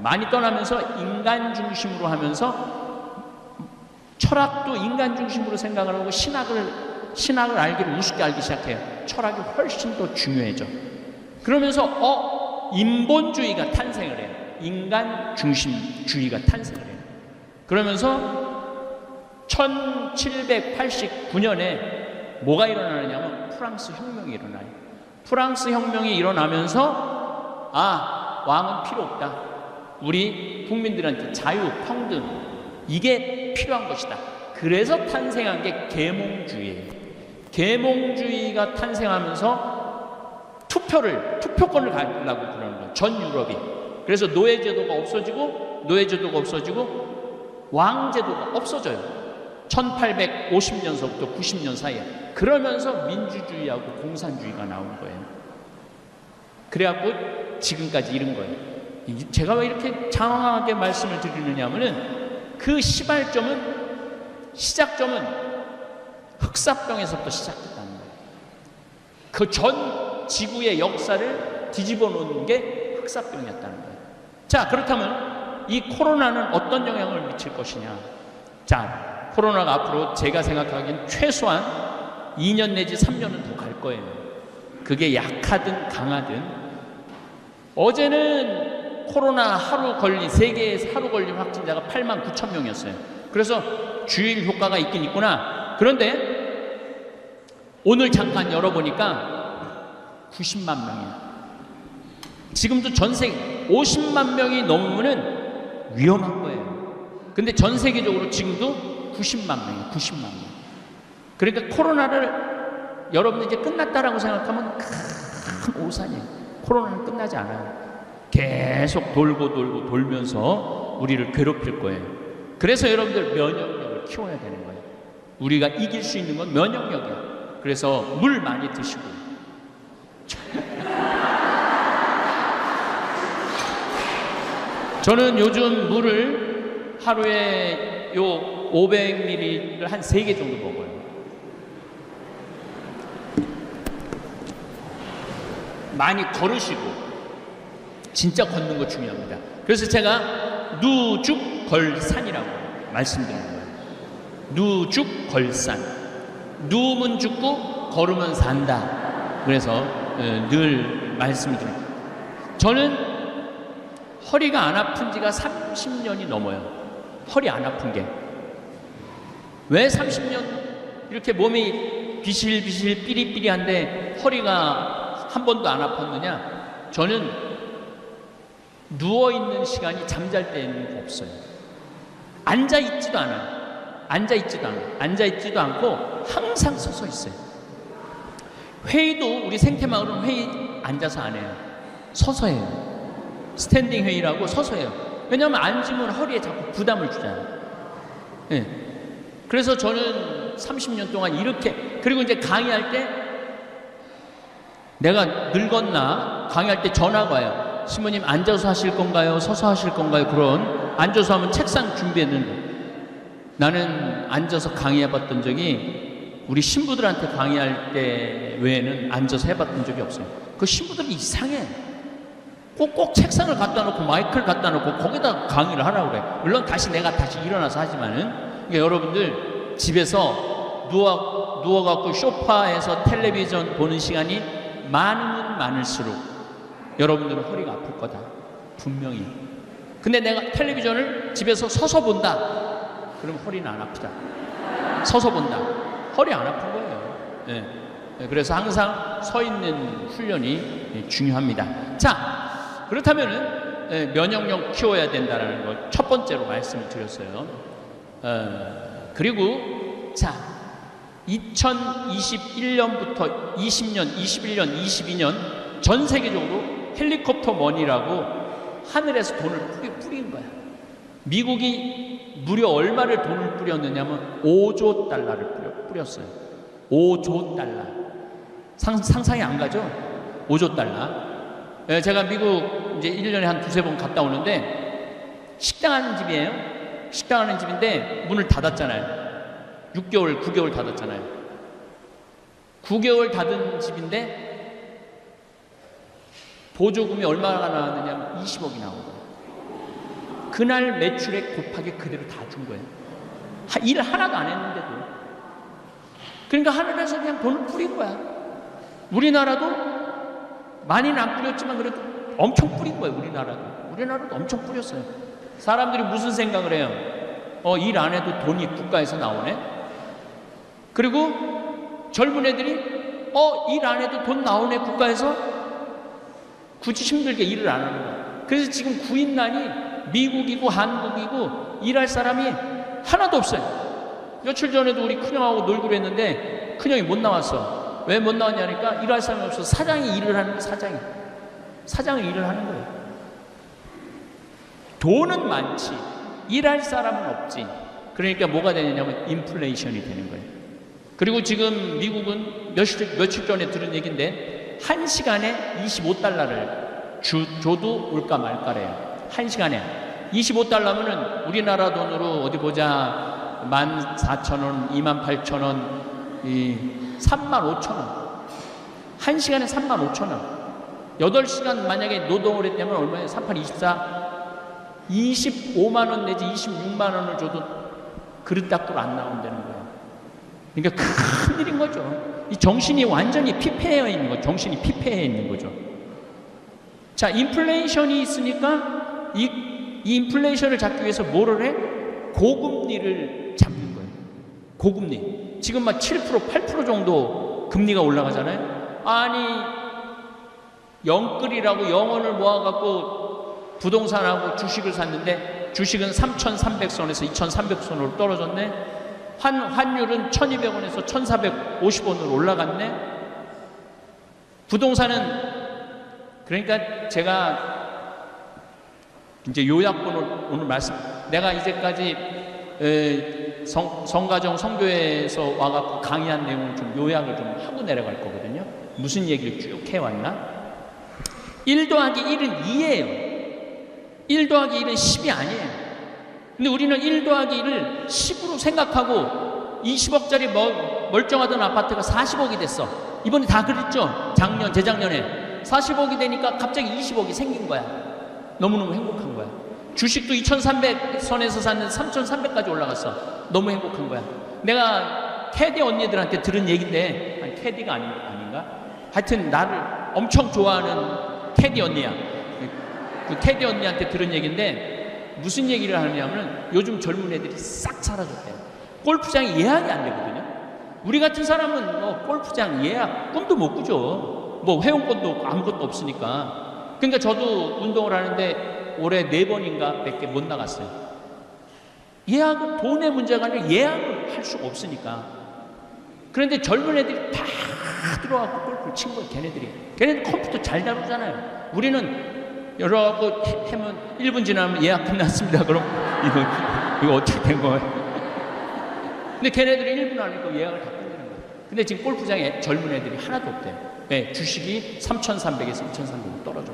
많이 떠나면서 인간 중심으로 하면서 철학도 인간 중심으로 생각을 하고 신학을 알기를 우습게 알기 시작해요. 철학이 훨씬 더 중요해져. 그러면서 인본주의가 탄생을 해요. 인간 중심주의가 탄생을 해요. 그러면서 1789년에 뭐가 일어나느냐면 프랑스 혁명이 일어나요. 프랑스 혁명이 일어나면서 왕은 필요 없다. 우리 국민들한테 자유, 평등 이게 필요한 것이다. 그래서 탄생한 게 계몽주의예요. 계몽주의가 탄생하면서 투표권을 가지려고 그러는 거예요. 전 유럽이. 그래서 노예제도가 없어지고 왕제도가 없어져요. 1850년서부터 90년 사이에. 그러면서 민주주의하고 공산주의가 나온 거예요. 그래갖고 지금까지 이른 거예요. 제가 왜 이렇게 장황하게 말씀을 드리느냐 하면은 그 시작점은 흑사병에서부터 시작됐다는 거예요. 그 전 지구의 역사를 뒤집어 놓은 게 흑사병이었다는 거예요. 자, 그렇다면 이 코로나는 어떤 영향을 미칠 것이냐. 자, 코로나가 앞으로 제가 생각하기엔 최소한 2년 내지 3년은 더 갈 거예요. 그게 약하든 강하든. 어제는 코로나 세계에서 하루 걸린 확진자가 89,000명이었어요. 그래서 주일 효과가 있긴 있구나. 그런데 오늘 잠깐 열어보니까 90만 명이야. 지금도 전 세계 50만 명이 넘으면 위험한 거예요. 근데 전 세계적으로 지금도 90만 명이에요. 90만 명. 그러니까 코로나를 여러분들 이제 끝났다라고 생각하면 큰 오산이에요. 코로나는 끝나지 않아요. 계속 돌면서 우리를 괴롭힐 거예요. 그래서 여러분들 면역력을 키워야 되는 거예요. 우리가 이길 수 있는 건 면역력이야. 그래서 물 많이 드시고 저는 요즘 물을 하루에 500ml를 한 3개 정도 먹어요. 많이 걸으시고 진짜 걷는 거 중요합니다. 그래서 제가 누죽걸산이라고 말씀드리는 거예요. 누죽걸산. 누우면 죽고 걸으면 산다. 그래서 늘 말씀드립니다. 저는 허리가 안 아픈 지가 30년이 넘어요. 허리 안 아픈 게. 왜 30년 이렇게 몸이 비실비실 삐리삐리한데 허리가 한 번도 안 아팠느냐? 저는 누워있는 시간이 잠잘 때는 없어요. 앉아있지도 않아요. 앉아있지도 않고 항상 서서 있어요. 회의도 우리 생태마을은 회의 앉아서 안 해요. 서서 해요. 스탠딩 회의라고 서서 해요. 왜냐하면 앉으면 허리에 자꾸 부담을 주잖아요. 예. 그래서 저는 30년 동안 이렇게, 그리고 이제 강의할 때 내가 늙었나 강의할 때 전화가 와요. 신부님 앉아서 하실 건가요? 서서 하실 건가요? 그런 앉아서 하면 책상 준비했는데 나는 앉아서 강의해봤던 적이 우리 신부들한테 강의할 때 외에는 앉아서 해봤던 적이 없어요. 그 신부들이 이상해. 꼭 책상을 갖다 놓고 마이크를 갖다 놓고 거기다 강의를 하라고 그래. 물론 내가 다시 일어나서 하지만은. 그러니까 여러분들 집에서 누워갖고 소파에서 텔레비전 보는 시간이 많으면 많을수록 여러분들은 허리가 아플 거다. 분명히. 근데 내가 텔레비전을 집에서 서서 본다. 그럼 허리는 안 아프다. 서서 본다. 허리 안 아픈 거예요. 네. 그래서 항상 서 있는 훈련이 중요합니다. 자, 그렇다면은 면역력 키워야 된다는 걸 첫 번째로 말씀을 드렸어요. 그리고 자, 2021년부터 20년, 21년, 22년 전 세계적으로 헬리콥터 머니라고 하늘에서 돈을 뿌린 거야. 미국이 무려 얼마를 돈을 뿌렸느냐면 5조 달러를 뿌렸어요. 5조 달러. 상상이 안 가죠? 5조 달러. 제가 미국 이제 1년에 한 두세 번 갔다 오는데 식당 하는 집이에요. 식당 하는 집인데 문을 닫았잖아요. 6개월, 9개월 닫았잖아요. 9개월 닫은 집인데 보조금이 얼마나 나왔느냐면 20억이 나온 거예요. 그날 매출액 곱하기 그대로 다 준 거예요. 일 하나도 안 했는데도. 그러니까 하늘에서 그냥 돈을 뿌린 거야. 우리나라도 많이는 안 뿌렸지만 그래도 엄청 뿌린 거예요. 우리나라도 엄청 뿌렸어요. 사람들이 무슨 생각을 해요? 일 안 해도 돈이 국가에서 나오네? 그리고 젊은 애들이 일 안 해도 돈 나오네 국가에서? 굳이 힘들게 일을 안 하는 거야. 그래서 지금 구인난이 미국이고 한국이고 일할 사람이 하나도 없어요. 며칠 전에도 우리 큰형하고 놀기로 했는데 큰형이 못 나왔어. 왜 못 나왔냐니까 일할 사람이 없어서 사장이 일을 하는 거예요. 사장이 일을 하는 거예요. 돈은 많지 일할 사람은 없지. 그러니까 뭐가 되느냐면 인플레이션이 되는 거예요. 그리고 지금 미국은 며칠 전에 들은 얘기인데 1시간에 25달러를 줘도 올까 말까래요. 1시간에 25달러면은 우리나라 돈으로 어디 보자 14,000원, 28,000원, 35,000원. 1시간에 35,000원. 8시간 만약에 노동을 했다면 얼마예요? 38, 24, 25만 원 내지 26만 원을 줘도 그릇 닦으러 안 나온다는 거예요. 그러니까 큰 일인 거죠. 이 정신이 완전히 피폐해 있는 거죠. 정신이 피폐해 있는 거죠. 자, 인플레이션이 있으니까 이 인플레이션을 잡기 위해서 뭐를 해? 고금리를 잡는 거예요. 고금리. 지금 막 7%, 8% 정도 금리가 올라가잖아요. 아니, 영끌이라고 영원을 모아갖고 부동산하고 주식을 샀는데 주식은 3,300선에서 2,300선으로 떨어졌네. 환율은 1,200원에서 1,450원으로 올라갔네. 부동산은 그러니까 제가 이제 요약본을 오늘 내가 이제까지 성가정 성교회에서 와갖고 강의한 내용을 좀 요약을 좀 하고 내려갈 거거든요. 무슨 얘기를 쭉 해왔나? 1 더하기 1은 2예요. 1 더하기 1은 10이 아니에요. 근데 우리는 1 더하기 1을 10으로 생각하고 20억짜리 멀쩡하던 아파트가 40억이 됐어. 이번에 다 그랬죠? 재작년에 40억이 되니까 갑자기 20억이 생긴 거야. 너무너무 행복한 거야. 주식도 2,300선에서 샀는데 3,300까지 올라갔어. 너무 행복한 거야. 내가 테디 언니들한테 들은 얘기인데, 아니 테디가 아닌가? 하여튼 나를 엄청 좋아하는 테디 언니야. 그 테디 언니한테 들은 얘기인데 무슨 얘기를 하느냐면 요즘 젊은 애들이 싹 사라졌대요. 골프장이 예약이 안 되거든요. 우리 같은 사람은 골프장 예약 꿈도 못 꾸죠. 회원권도 아무것도 없으니까. 그러니까 저도 운동을 하는데 올해 4번인가 밖에 못 나갔어요. 예약은 돈의 문제가 아니라 예약을 할 수가 없으니까. 그런데 젊은 애들이 다 들어와서 골프를 친 거예요. 걔네들 컴퓨터 잘 다루잖아요. 우리는 여러분 해면 1분 지나면 예약 끝났습니다. 그럼 이거 어떻게 된 거예요? 근데 걔네들이 1분 안에 그 예약을 다 끝내는 거예요. 근데 지금 골프장에 젊은 애들이 하나도 없대요. 네, 주식이 3,300에서 2,300으로 떨어져.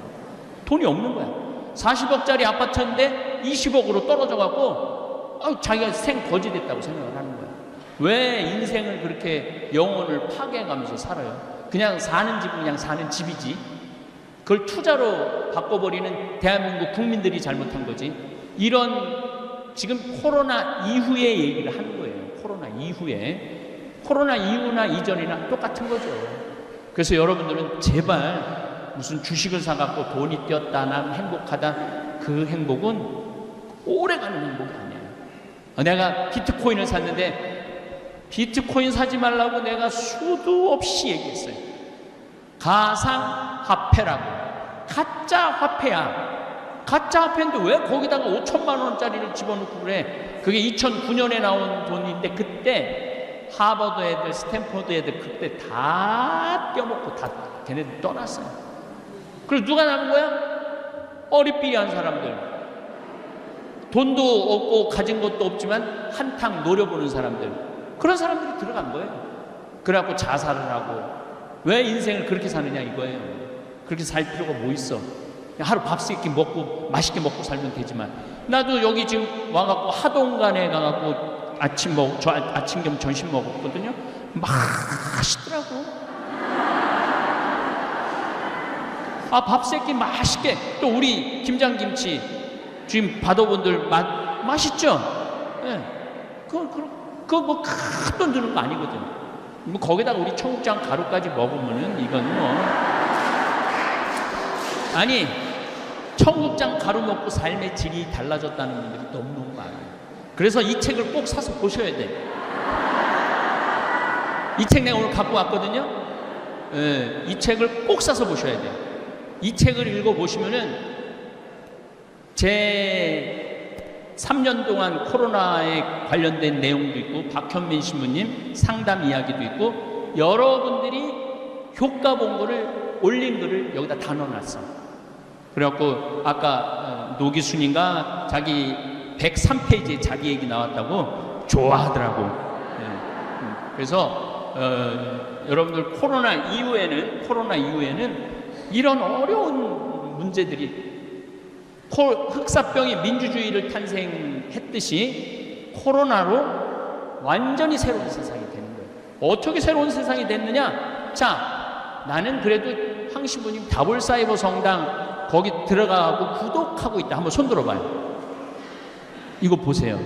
돈이 없는 거야. 40억짜리 아파트인데 20억으로 떨어져 갖고 자기가 생거지 됐다고 생각을 하는 거야. 왜 인생을 그렇게 영혼을 파괴해가면서 살아요? 그냥 사는 집은 그냥 사는 집이지. 그걸 투자로 바꿔버리는 대한민국 국민들이 잘못한 거지. 이런 지금 코로나 이후의 얘기를 하는 거예요. 코로나 이후에. 코로나 이후나 이전이나 똑같은 거죠. 그래서 여러분들은 제발 무슨 주식을 사갖고 돈이 뛰었다, 난 행복하다. 그 행복은 오래가는 행복이 아니에요. 내가 비트코인을 샀는데 비트코인 사지 말라고 내가 수도 없이 얘기했어요. 가상화폐라고. 가짜 화폐야. 가짜 화폐인데 왜 거기다가 5천만 원짜리를 집어넣고 그래? 그게 2009년에 나온 돈인데 그때 하버드 애들, 스탠포드 애들 그때 다 떼어먹고 다 걔네들 떠났어요. 그리고 누가 남은 거야? 어리삐리한 사람들. 돈도 없고 가진 것도 없지만 한탕 노려보는 사람들. 그런 사람들이 들어간 거예요. 그래갖고 자살을 하고. 왜 인생을 그렇게 사느냐 이거예요. 그렇게 살 필요가 뭐 있어. 하루 밥 세끼 먹고 맛있게 먹고 살면 되지만, 나도 여기 지금 와갖고 하동간에 가갖고 아침 겸 점심 먹었거든요. 맛있더라고. 밥 세끼 맛있게. 또 우리 김장김치 지금 받아본들 맛있죠? 예. 네. 그거 뭐 큰 돈 드는 거 아니거든. 뭐 거기다가 우리 청국장 가루까지 먹으면은 이건 뭐. 아니, 청국장 가루 먹고 삶의 질이 달라졌다는 분들이 너무너무 많아요. 그래서 이 책을 꼭 사서 보셔야 돼. 이 책 내가 오늘 갖고 왔거든요. 예, 이 책을 꼭 사서 보셔야 돼요. 이 책을 읽어보시면은 제 3년 동안 코로나에 관련된 내용도 있고 박현민 신부님 상담 이야기도 있고 여러분들이 효과 본 거를 올린 글을 여기다 다 넣어놨어. 그래갖고 아까 노기순인가 자기 103페이지에 자기 얘기 나왔다고 좋아하더라고. 그래서 여러분들 코로나 이후에는 이런 어려운 문제들이 흑사병이 민주주의를 탄생했듯이 코로나로 완전히 새로운 세상이 되는 거예요. 어떻게 새로운 세상이 됐느냐? 자, 나는 그래도 황신부님 다볼사이버 성당 거기 들어가고 구독하고 있다. 한번 손 들어봐요. 이거 보세요.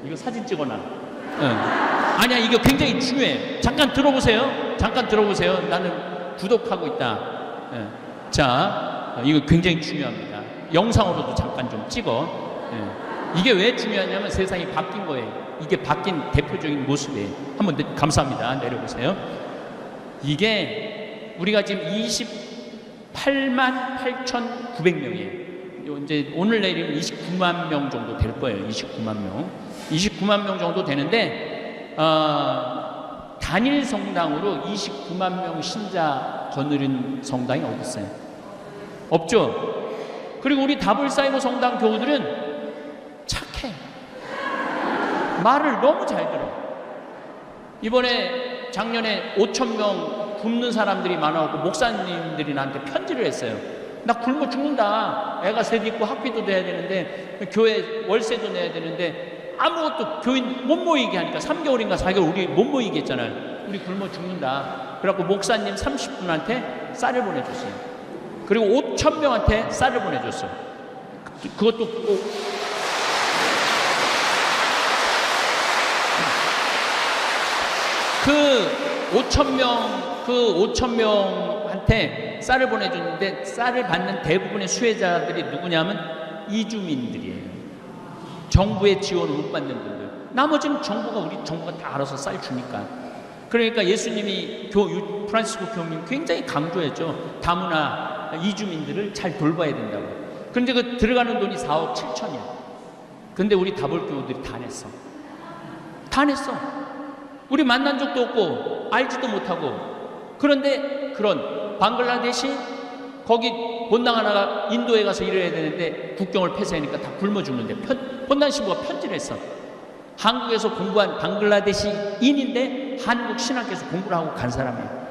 이거 사진 찍어놔. 아니야, 이거 굉장히 중요해. 잠깐 들어보세요. 나는 구독하고 있다. 자, 이거 굉장히 중요합니다. 영상으로도 잠깐 좀 찍어. 이게 왜 중요하냐면 세상이 바뀐 거예요. 이게 바뀐 대표적인 모습이에요. 한번 감사합니다. 내려보세요. 이게 우리가 지금 28만 8,900명이에요. 이제 오늘 내일이면 29만 명 정도 될 거예요. 29만 명 정도 되는데 단일 성당으로 29만 명 신자 거느린 성당이 어디 있어요? 없죠. 그리고 우리 다볼사이버 성당 교우들은 착해. 말을 너무 잘 들어. 이번에 작년에 5,000명 굶는 사람들이 많아갖고 목사님들이 나한테 편지를 했어요. 나 굶어 죽는다. 애가 셋 있고 학비도 내야 되는데 교회 월세도 내야 되는데 아무것도 교인 못 모이게 하니까 3개월인가 4개월 우리 못 모이게 했잖아요. 우리 굶어 죽는다. 그래갖고 목사님 30분한테 쌀을 보내줬어요. 그리고 5,000명한테 쌀을 보내줬어요. 그것도 그 5,000명한테 쌀을 보내줬는데 쌀을 받는 대부분의 수혜자들이 누구냐면 이주민들이에요. 정부의 지원을 못 받는 분들. 나머지는 우리 정부가 다 알아서 쌀 주니까. 그러니까 예수님이 프란시스코 교우님 굉장히 강조했죠. 다문화 이주민들을 잘 돌봐야 된다고. 그런데 그 들어가는 돈이 4억 7천이야. 근데 우리 다볼교우들이 다 냈어. 다 냈어. 우리 만난 적도 없고 알지도 못하고. 그런데 그런 방글라데시 거기 본당 하나가 인도에 가서 일해야 되는데 국경을 폐쇄하니까 다 굶어 죽는데 본당 신부가 편지를 했어. 한국에서 공부한 방글라데시인인데 한국 신학교에서 공부를 하고 간 사람이에요.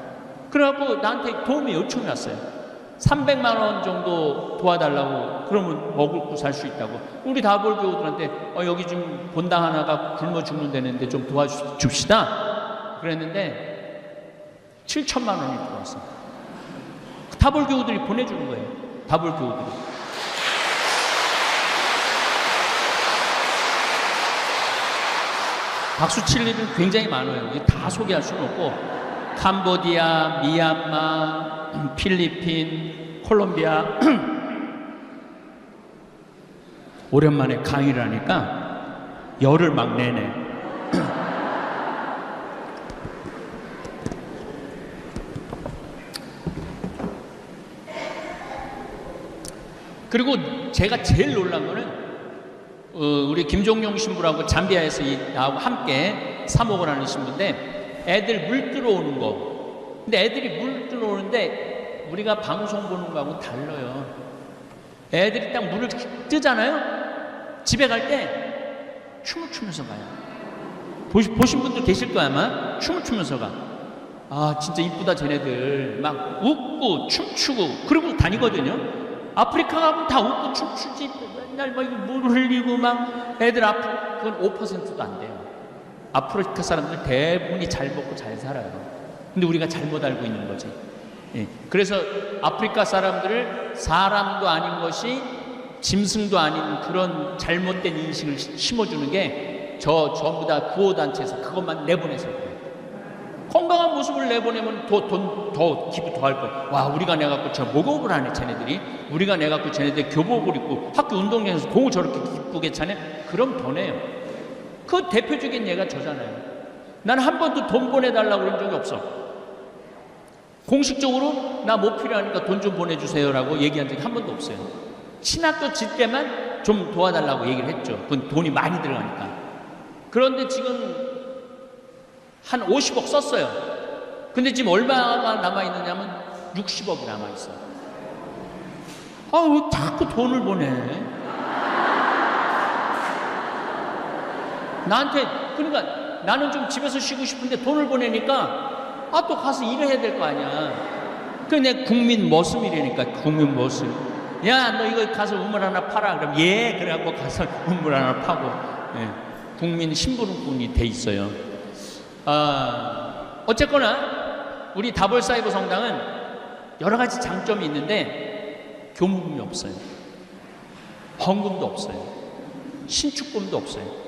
그래갖고 나한테 도움이 요청이 왔어요. 300만 원 정도 도와달라고. 그러면 먹고 살 수 있다고. 우리 다볼교우들한테 여기 좀 본당 하나가 굶어 죽는 데는데 좀 도와줍시다 그랬는데 7천만 원이 들어왔어. 다볼교우들이 보내주는 거예요. 다볼교우들이. 박수 칠 일은 굉장히 많아요. 다 소개할 수는 없고 캄보디아, 미얀마, 필리핀, 콜롬비아 오랜만에 강의를 하니까 열을 막 내네. 그리고 제가 제일 놀란 거는 우리 김종용 신부라고 잠비아에서 나하고 함께 사목을 하는 신부인데 애들 물 들어오는 거. 근데 애들이 물 들어오는데 우리가 방송 보는 거하고 달라요. 애들이 딱 물을 뜨잖아요. 집에 갈 때 춤을 추면서 가요. 보신 분들 계실 거야 아마. 춤을 추면서 가. 아 진짜 이쁘다 쟤네들. 막 웃고 춤추고 그러고 다니거든요. 아프리카 가면 다 웃고 춤추지. 맨날 막 물 흘리고 막 애들 그건 5%도 안 돼요. 아프리카 사람들 대부분이 잘 먹고 잘 살아요. 근데 우리가 잘못 알고 있는 거지. 예. 그래서 아프리카 사람들을 사람도 아닌 것이 짐승도 아닌 그런 잘못된 인식을 심어주는 게 전부 다 구호단체에서 그것만 내보내서 그래요. 건강한 모습을 내보내면 더 기부 더 할 거예요. 와 우리가 내갖고 저 목욕을 하네 쟤네들이. 우리가 내갖고 쟤네들 교복을 입고 학교 운동장에서 공을 저렇게 기쁘게 차네. 그럼 더 내요. 그 대표적인 예가 저잖아요. 나는 한 번도 돈 보내달라고 그런 적이 없어. 공식적으로 나 뭐 필요하니까 돈 좀 보내주세요라고 얘기한 적이 한 번도 없어요. 신학교 질 때만 좀 도와달라고 얘기를 했죠. 그건 돈이 많이 들어가니까. 그런데 지금 한 50억 썼어요. 근데 지금 얼마가 남아있느냐면 60억이 남아있어요. 아, 왜 자꾸 돈을 보내? 나한테, 그러니까 나는 좀 집에서 쉬고 싶은데 돈을 보내니까 또 가서 일해야 될 거 아니야. 내 국민 머슴이라니까. 국민 머슴. 야 너 이거 가서 우물 하나 팔아. 그럼 예 그래갖고 가서 우물 하나 파고. 예. 국민 심부름꾼이 돼 있어요. 어쨌거나 우리 다볼사이버 성당은 여러 가지 장점이 있는데 교무금이 없어요. 헌금도 없어요. 신축금도 없어요.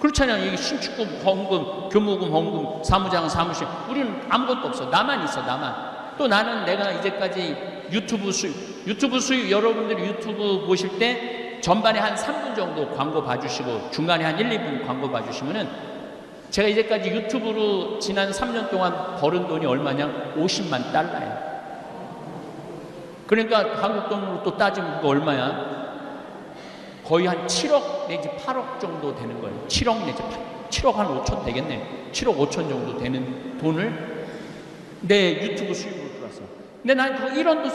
그렇잖아요. 여기 신축금, 헌금, 교무금, 헌금, 사무장, 사무실. 우리는 아무것도 없어. 나만 있어. 나만. 또 나는 내가 이제까지 유튜브 수익 여러분들이 유튜브 보실 때 전반에 한 3분 정도 광고 봐주시고 중간에 한 1, 2분 광고 봐주시면은 제가 이제까지 유튜브로 지난 3년 동안 벌은 돈이 얼마냐? 50만 달러예요. 그러니까 한국 돈으로 또 따지면 그거 얼마야? 거의 한 7억 내지 8억 정도 되는 거예요. 7억 내지 7억 한 5천 되겠네. 7억 5천 정도 되는 돈을 내 유튜브 수익으로 들었어. 근데 난 그 1원도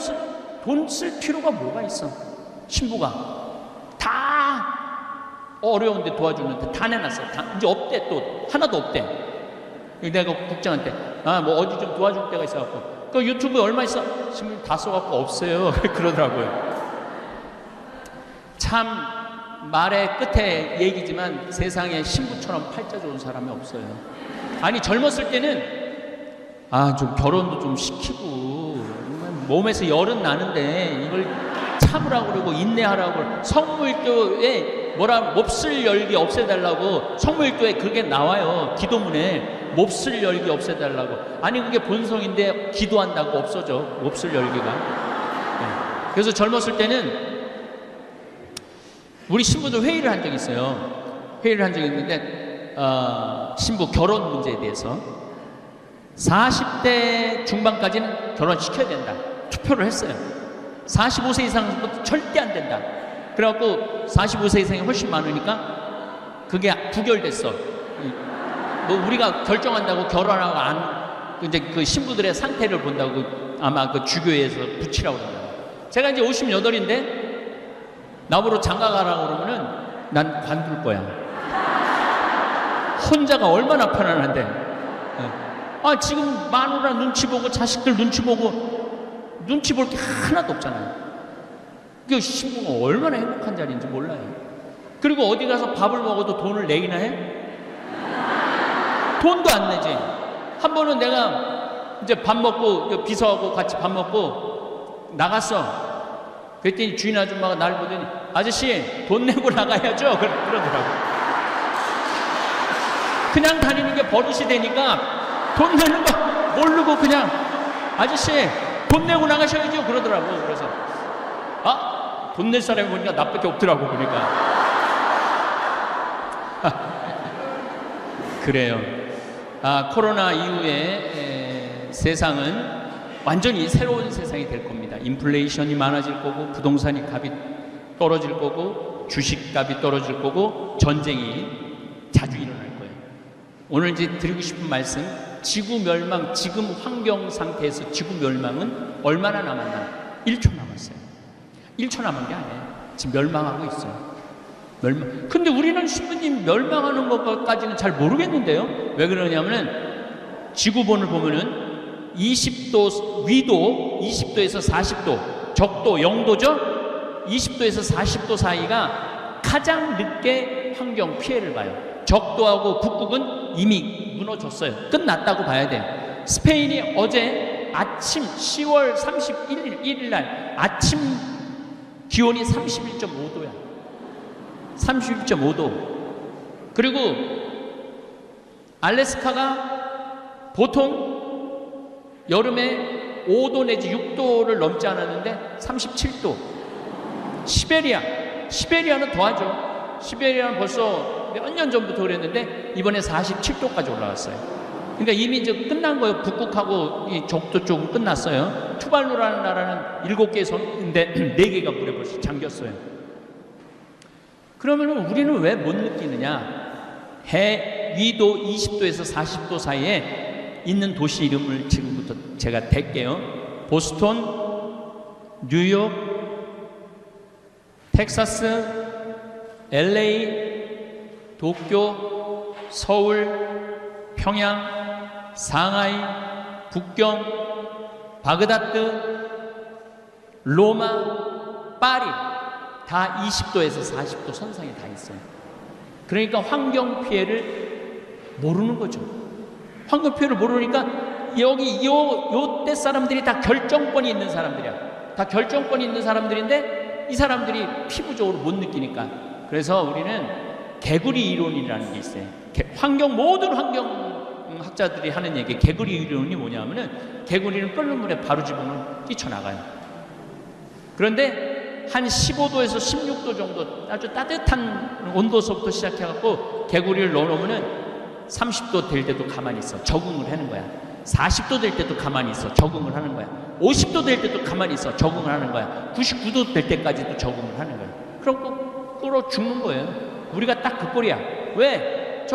돈 쓸 필요가 뭐가 있어? 신부가 다 어려운데 도와주는데 다 내놨어. 이제 없대. 또 하나도 없대. 내가 국장한테 뭐 어디 좀 도와줄 데가 있어갖고 그 유튜브에 얼마 있어? 신부 다 써갖고 없어요. 그러더라고요. 참 말의 끝에 얘기지만 세상에 신부처럼 팔자 좋은 사람이 없어요. 아니 젊었을 때는 좀 결혼도 좀 시키고 몸에서 열은 나는데 이걸 참으라고 그러고 인내하라고 그러고 성무일교에 몹쓸 열기 없애달라고 성무일교에 그게 나와요. 기도문에 몹쓸 열기 없애달라고. 아니 그게 본성인데 기도한다고 없어져. 몹쓸 열기가. 네. 그래서 젊었을 때는 우리 신부도 회의를 한 적이 있어요. 회의를 한 적이 있는데 신부 결혼 문제에 대해서 40대 중반까지는 결혼시켜야 된다. 투표를 했어요. 45세 이상부터 절대 안 된다. 그래갖고 45세 이상이 훨씬 많으니까 그게 부결됐어. 뭐 우리가 결정한다고 결혼하고 안 이제 그 신부들의 상태를 본다고 아마 그 주교회에서 붙이라고 그러더라고요. 제가 이제 58인데 나보러 장가 가라고 그러면은 난 관둘 거야. 혼자가 얼마나 편안한데. 아, 지금 마누라 눈치 보고 자식들 눈치 보고 눈치 볼 게 하나도 없잖아요. 그 신부가 얼마나 행복한 자리인지 몰라요. 그리고 어디 가서 밥을 먹어도 돈을 내기나 해? 돈도 안 내지. 한 번은 내가 이제 밥 먹고 비서하고 같이 밥 먹고 나갔어. 그랬더니 주인 아줌마가 날 보더니 아저씨 돈 내고 나가야죠. 그러더라고. 그냥 다니는 게 버릇이 되니까 돈 내는 거 모르고 그냥 아저씨 돈 내고 나가셔야죠. 그러더라고. 그래서 아, 돈 낼 사람이 보니까 나밖에 없더라고. 보니까 그래요. 아, 코로나 이후에 세상은 완전히 새로운 세상이 될 겁니다. 인플레이션이 많아질 거고, 부동산이 값이 떨어질 거고, 주식값이 떨어질 거고, 전쟁이 자주 일어날 거예요. 오늘 이제 드리고 싶은 말씀, 지구 멸망, 지금 환경 상태에서 지구 멸망은 얼마나 남았나? 1초 남았어요. 1초 남은 게 아니에요. 지금 멸망하고 있어요. 멸망. 근데 우리는 신부님 멸망하는 것까지는 잘 모르겠는데요. 왜 그러냐면은 지구본을 보면은 20도 위도 20도에서 40도, 적도 0도죠. 20도에서 40도 사이가 가장 늦게 환경 피해를 봐요. 적도하고 북극은 이미 무너졌어요. 끝났다고 봐야 돼요. 스페인이 어제 아침 10월 31일 날 아침 기온이 31.5도야. 31.5도. 그리고 알래스카가 보통 여름에 5도 내지 6도를 넘지 않았는데 37도. 시베리아는 더하죠. 시베리아는 벌써 몇 년 전부터 그랬는데 이번에 47도까지 올라갔어요. 그러니까 이미 이제 끝난 거예요. 북극하고 이 적도 쪽은 끝났어요. 투발루라는 나라는 7개의 섬인데 4개가 물에 벌써 잠겼어요. 그러면 우리는 왜 못 느끼느냐? 해 위도 20도에서 40도 사이에 있는 도시 이름을 지금부터 제가 댈게요. 보스턴, 뉴욕, 텍사스, LA, 도쿄, 서울, 평양, 상하이, 북경, 바그다드, 로마, 파리 다 20도에서 40도 선상에 다 있어요. 그러니까 환경 피해를 모르는 거죠. 환경 피해를 모르니까 여기 요때 사람들이 다 결정권이 있는 사람들이야. 다 결정권이 있는 사람들인데 이 사람들이 피부적으로 못 느끼니까. 그래서 우리는 개구리 이론이라는 게 있어요. 모든 환경학자들이 하는 얘기, 개구리 이론이 뭐냐면은 개구리는 끓는 물에 바로 집으면 뛰쳐나가요. 그런데 한 15도에서 16도 정도 아주 따뜻한 온도서부터 시작해갖고 개구리를 넣어놓으면은 30도 될 때도 가만히 있어. 적응을 하는 거야. 40도 될 때도 가만히 있어. 적응을 하는 거야. 50도 될 때도 가만히 있어. 적응을 하는 거야. 99도 될 때까지도 적응을 하는 거야. 그러고 끓어 죽는 거예요. 우리가 딱 그 꼴이야. 왜?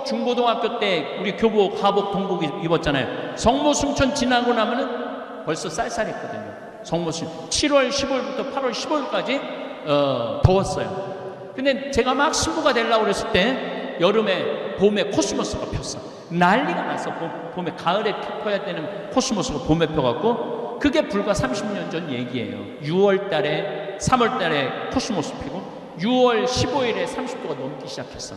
중고등학교 때 우리 교복, 하복, 동복 입었잖아요. 성모 승천 지나고 나면은 벌써 쌀쌀했거든요. 성모 승천 7월 15일부터 8월 15일까지 더웠어요. 근데 제가 막 신부가 되려고 그랬을 때 여름에 봄에 코스모스가 폈어. 난리가 났어. 봄에 가을에 펴야 되는 코스모스가 봄에 펴갖고 그게 불과 30년 전 얘기예요. 6월 달에 3월 달에 코스모스 피고 6월 15일에 30도가 넘기 시작했어.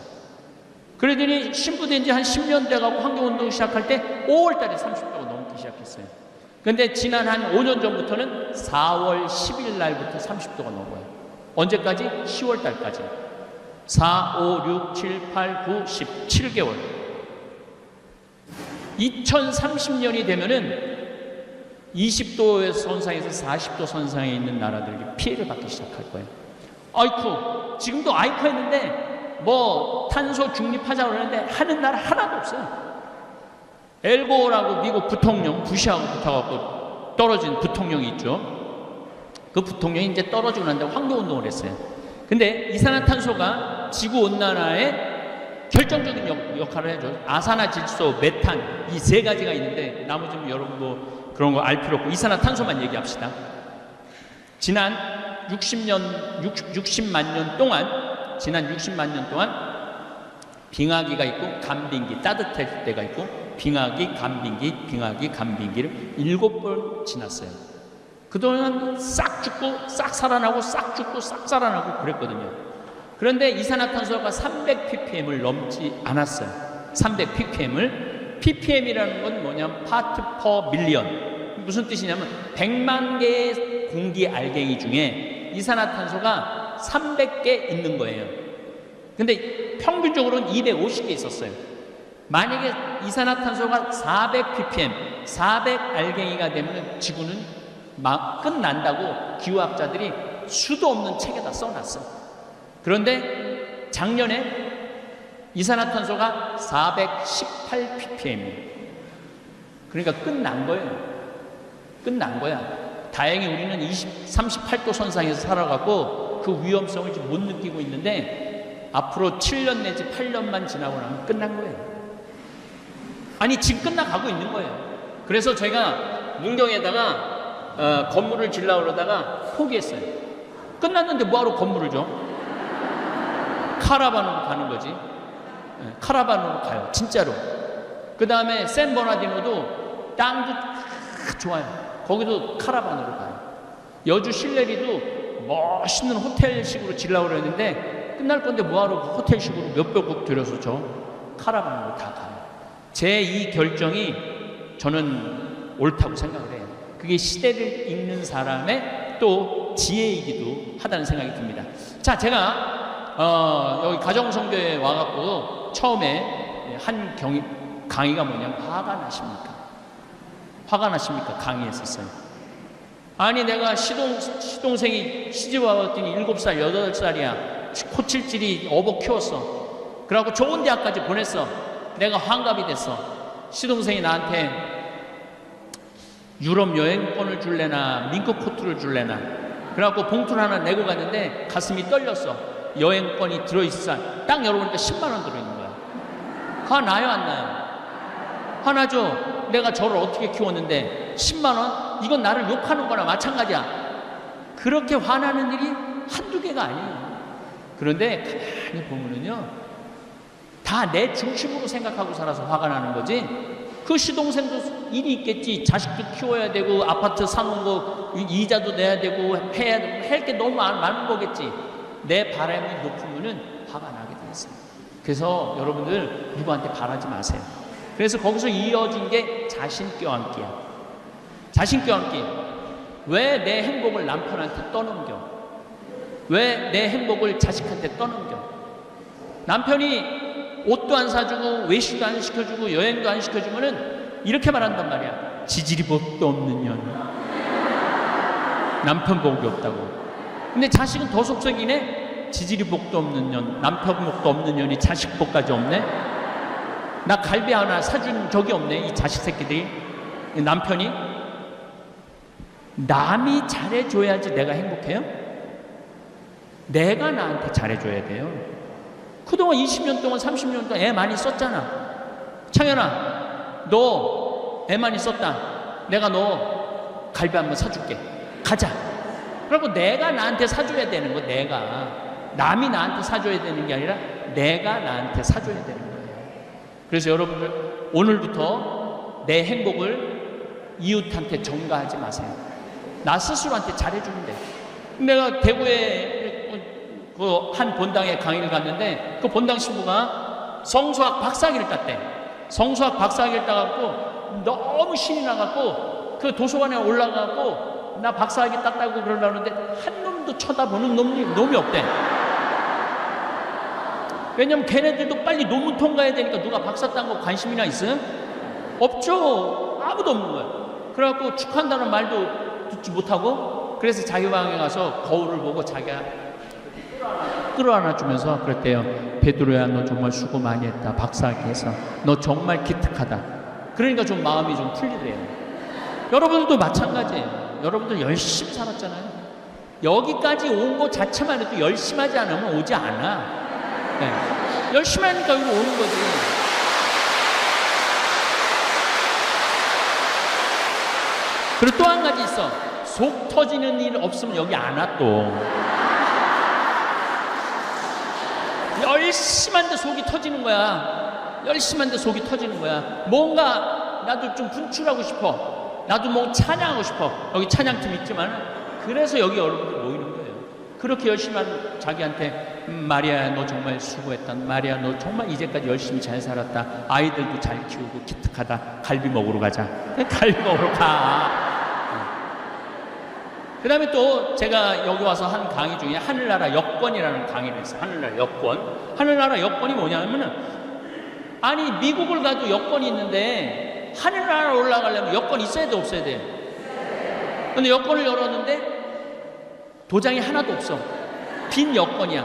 그러더니 신부된 지 한 10년 돼가고 환경운동 시작할 때 5월 달에 30도가 넘기 시작했어요. 근데 지난 한 5년 전부터는 4월 10일 날부터 30도가 넘어요. 언제까지? 10월 달까지. 4, 5, 6, 7, 8, 9, 10, 7개월. 2030년이 되면은 20도의 선상에서 40도 선상에 있는 나라들이 피해를 받기 시작할 거예요. 아이쿠, 지금도 아이쿠 했는데 뭐 탄소 중립하자고 그러는데 하는 나라 하나도 없어요. 엘고라고 미국 부통령, 부시하고 붙어갖고 떨어진 부통령이 있죠. 그 부통령이 이제 떨어지고 난 다음에 환경운동을 했어요. 근데 이산화탄소가 지구온난화에 결정적인 역할을 해줘. 아산화질소, 메탄 이 세 가지가 있는데 나머지는 여러분 뭐 그런 거 알 필요 없고 이산화탄소만 얘기합시다. 지난 60만 년 동안 빙하기가 있고 간빙기, 따뜻할 때가 있고 빙하기, 간빙기를 7번 지났어요. 그동안 싹 죽고 싹 살아나고 싹 죽고 싹 살아나고 그랬거든요. 그런데 이산화탄소가 300ppm을 넘지 않았어요. 300ppm을. ppm이라는 건 뭐냐면 파트 퍼 밀리언. 무슨 뜻이냐면 100만 개의 공기 알갱이 중에 이산화탄소가 300개 있는 거예요. 근데 평균적으로는 250개 있었어요. 만약에 이산화탄소가 400ppm, 400 알갱이가 되면 지구는 막 끝난다고 기후학자들이 수도 없는 책에다 써놨어. 그런데 작년에 이산화탄소가 418ppm이에요. 그러니까 끝난 거예요. 끝난 거야. 다행히 우리는 38도 선상에서 살아가고 그 위험성을 지금 못 느끼고 있는데 앞으로 7년 내지 8년만 지나고 나면 끝난 거예요. 아니 지금 끝나가고 있는 거예요. 그래서 제가 문경에다가 건물을 지으려고 그러다가 포기했어요. 끝났는데 뭐하러 건물을 줘? 카라반으로 가는 거지. 카라반으로 가요. 진짜로. 그 다음에 샌버나디노도 땅도 좋아요. 거기도 카라반으로 가요. 여주 실내리도 멋있는 호텔식으로 지으려고 그랬는데 끝날 건데 뭐하러 호텔식으로 몇백억 들여서 저 카라반으로 다 가요. 제 이 결정이 저는 옳다고 생각을 해요. 그게 시대를 읽는 사람의 또 지혜이기도 하다는 생각이 듭니다. 자, 제가 여기 가정성교에 와갖고 처음에 한 강의가 뭐냐면 화가 나십니까? 화가 나십니까? 강의했었어요. 아니 내가 시동생이 시집 와봤더니 7살, 8살이야. 코칠질이 어버 키웠어. 그래갖고 좋은 대학까지 보냈어. 내가 환갑이 됐어. 시동생이 나한테 유럽 여행권을 줄래나 민크 코트를 줄래나. 그래갖고 봉투를 하나 내고 갔는데 가슴이 떨렸어. 여행권이 들어있어. 딱 열어보니까 10만 원 들어있는 거야. 화 나요 안 나요? 화나죠? 내가 저를 어떻게 키웠는데 10만 원? 이건 나를 욕하는 거나 마찬가지야. 그렇게 화나는 일이 한두 개가 아니에요. 그런데 가만히 보면은요, 다 내 중심으로 생각하고 살아서 화가 나는 거지. 그 시동생도 일이 있겠지. 자식도 키워야 되고 아파트 사놓은 거 이자도 내야 되고 해야 되고 할 게 너무 많은 거겠지. 내 바람이 높으면은 화가 나게 돼 있어요. 그래서 여러분들 누구한테 바라지 마세요. 그래서 거기서 이어진 게 자신 껴안기야. 자신 껴안기. 왜 내 행복을 남편한테 떠넘겨? 왜 내 행복을 자식한테 떠넘겨? 남편이 옷도 안 사주고 외식도 안 시켜주고 여행도 안 시켜주면은 이렇게 말한단 말이야. 지지리 복도 없는 년. 남편 복이 없다고. 근데 자식은 더 속썩이네. 지지리 복도 없는 년, 남편 복도 없는 년이 자식 복까지 없네. 나 갈비 하나 사준 적이 없네. 이 자식 새끼들이. 이 남편이 남이 잘해줘야지 내가 행복해요. 내가 나한테 잘해줘야 돼요. 그동안 20년 동안 30년 동안 애 많이 썼잖아. 창현아, 너 애 많이 썼다. 내가 너 갈비 한번 사줄게. 가자. 그리고 내가 나한테 사줘야 되는 거. 내가 남이 나한테 사줘야 되는 게 아니라 내가 나한테 사줘야 되는 거예요. 그래서 여러분들 오늘부터 내 행복을 이웃한테 전가하지 마세요. 나 스스로한테 잘해주면 돼. 내가 대구에 그 한 본당에 강의를 갔는데 그 본당 신부가 성수학 박사학위를 땄대. 성수학 박사학위를 따갖고 너무 신이 나갖고 그 도서관에 올라가고 나 박사학위 땄다고 그러려는데 한 놈도 쳐다보는 놈이 없대. 왜냐면 걔네들도 빨리 논문 통과해야 되니까 누가 박사 딴 거 관심이나 있어요? 없죠. 아무도 없는 거야. 그래갖고 축하한다는 말도 듣지 못하고 그래서 자기 방에 가서 거울을 보고 자기가 끌어안아주면서 그랬대요. 베드로야, 너 정말 수고 많이 했다. 박사학위 해서 너 정말 기특하다. 그러니까 좀 마음이 좀 풀리래요. 여러분들도 마찬가지예요. 여러분들 열심히 살았잖아요. 여기까지 온 거 자체만 해도 열심히 하지 않으면 오지 않아. 네. 열심히 하니까 여기 오는 거지. 그리고 또 한 가지 있어. 속 터지는 일 없으면 여기 안 와 또. 열심히 하는데 속이 터지는 거야. 열심히 하는데 속이 터지는 거야. 뭔가 나도 좀 분출하고 싶어. 나도 뭐 찬양하고 싶어. 여기 찬양팀 있지만 그래서 여기 여러분들 모이는 거예요. 그렇게 열심히 하는 자기한테 마리아 너 정말 수고했다. 마리아 너 정말 이제까지 열심히 잘 살았다. 아이들도 잘 키우고 기특하다. 갈비 먹으러 가자. 갈비 먹으러 가. 그 다음에 또 제가 여기 와서 한 강의 중에 하늘나라 여권이라는 강의를 했어요. 하늘나라 여권. 하늘나라 여권이 뭐냐면은 아니 미국을 가도 여권이 있는데 하늘나라 올라가려면 여권이 있어야 돼 없어야 돼? 근데 여권을 열었는데 도장이 하나도 없어. 빈 여권이야.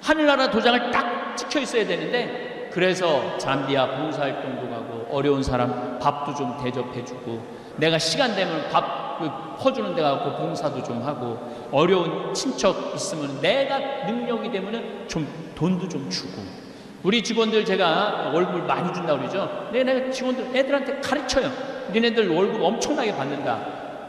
하늘나라 도장을 딱 찍혀 있어야 되는데 그래서 잠비아 봉사활동도 가고 어려운 사람 밥도 좀 대접해주고 내가 시간 되면 밥 퍼주는 데 가고 봉사도 좀 하고 어려운 친척 있으면 내가 능력이 되면은 좀 돈도 좀 주고 우리 직원들 제가 월급을 많이 준다고 그러죠. 내가 직원들 애들한테 가르쳐요. 니네들 월급 엄청나게 받는다.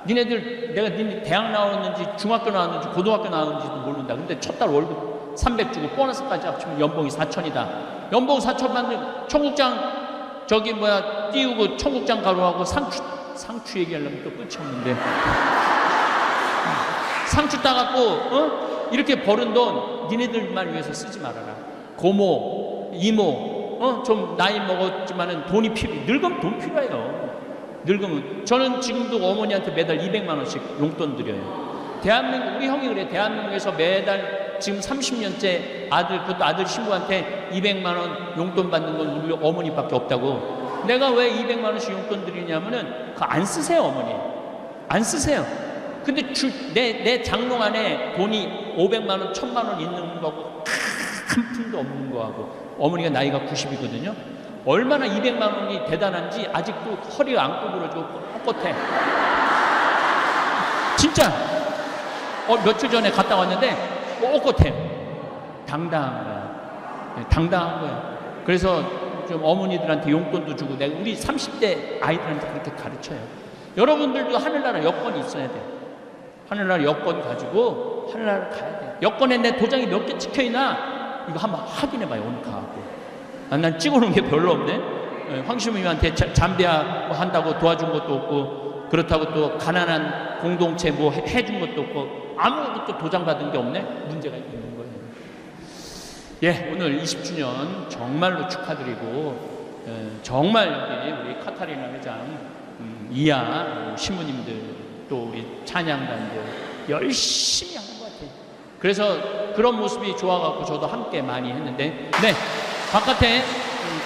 니네들 내가 니네 대학 나왔는지 중학교 나왔는지 고등학교 나왔는지도 모른다. 근데 첫 달 월급 300 주고 보너스까지 합치면 연봉이 4천이다. 연봉 4천 받는 청국장 저기 뭐야 띄우고 청국장 가루하고 상추 얘기하려면 또 끝이 없는데 상추 따갖고 이렇게 버는 돈 니네들만 위해서 쓰지 말아라. 고모 이모 좀 나이 먹었지만은 돈이 늙으면 돈 필요해요. 늙으면 저는 지금도 어머니한테 매달 200만 원씩 용돈 드려요. 대한민국 우리 형이 그래. 대한민국에서 매달 지금 30년째 아들 그것도 아들 신부한테 200만 원 용돈 받는 건 우리 어머니밖에 없다고. 내가 왜 200만 원씩 용돈 드리냐면은 그거 안 쓰세요 어머니. 안 쓰세요. 근데 내 장롱 안에 돈이 500만 원 1000만 원 있는 거하고 한 푼도 없는 거하고 어머니가 나이가 90이거든요. 얼마나 200만 원이 대단한지 아직도 허리가 안 구부러지고 꼿꼿해. 진짜 며칠 전에 갔다 왔는데 꼿꼿해. 당당한 거야. 당당한 거야. 그래서 좀 어머니들한테 용돈도 주고 내가 우리 30대 아이들한테 그렇게 가르쳐요. 여러분들도 하늘나라 여권이 있어야 돼요. 하늘나라 여권 가지고 하늘나라 가야 돼요. 여권에 내 도장이 몇 개 찍혀있나 이거 한번 확인해봐요. 오늘 가고 난 찍어놓은 게 별로 없네. 황시무님한테 잠비아 한다고 도와준 것도 없고 그렇다고 또 가난한 공동체 뭐 해준 것도 없고 아무것도 도장 받은 게 없네. 문제가 있는 거예요. 예, 오늘 20주년 정말로 축하드리고 정말 여기 우리 카타리나 회장 이하 신부님들 또 우리 찬양단들 열심히 한 것 같아요. 그래서 그런 모습이 좋아갖고 저도 함께 많이 했는데 네 바깥에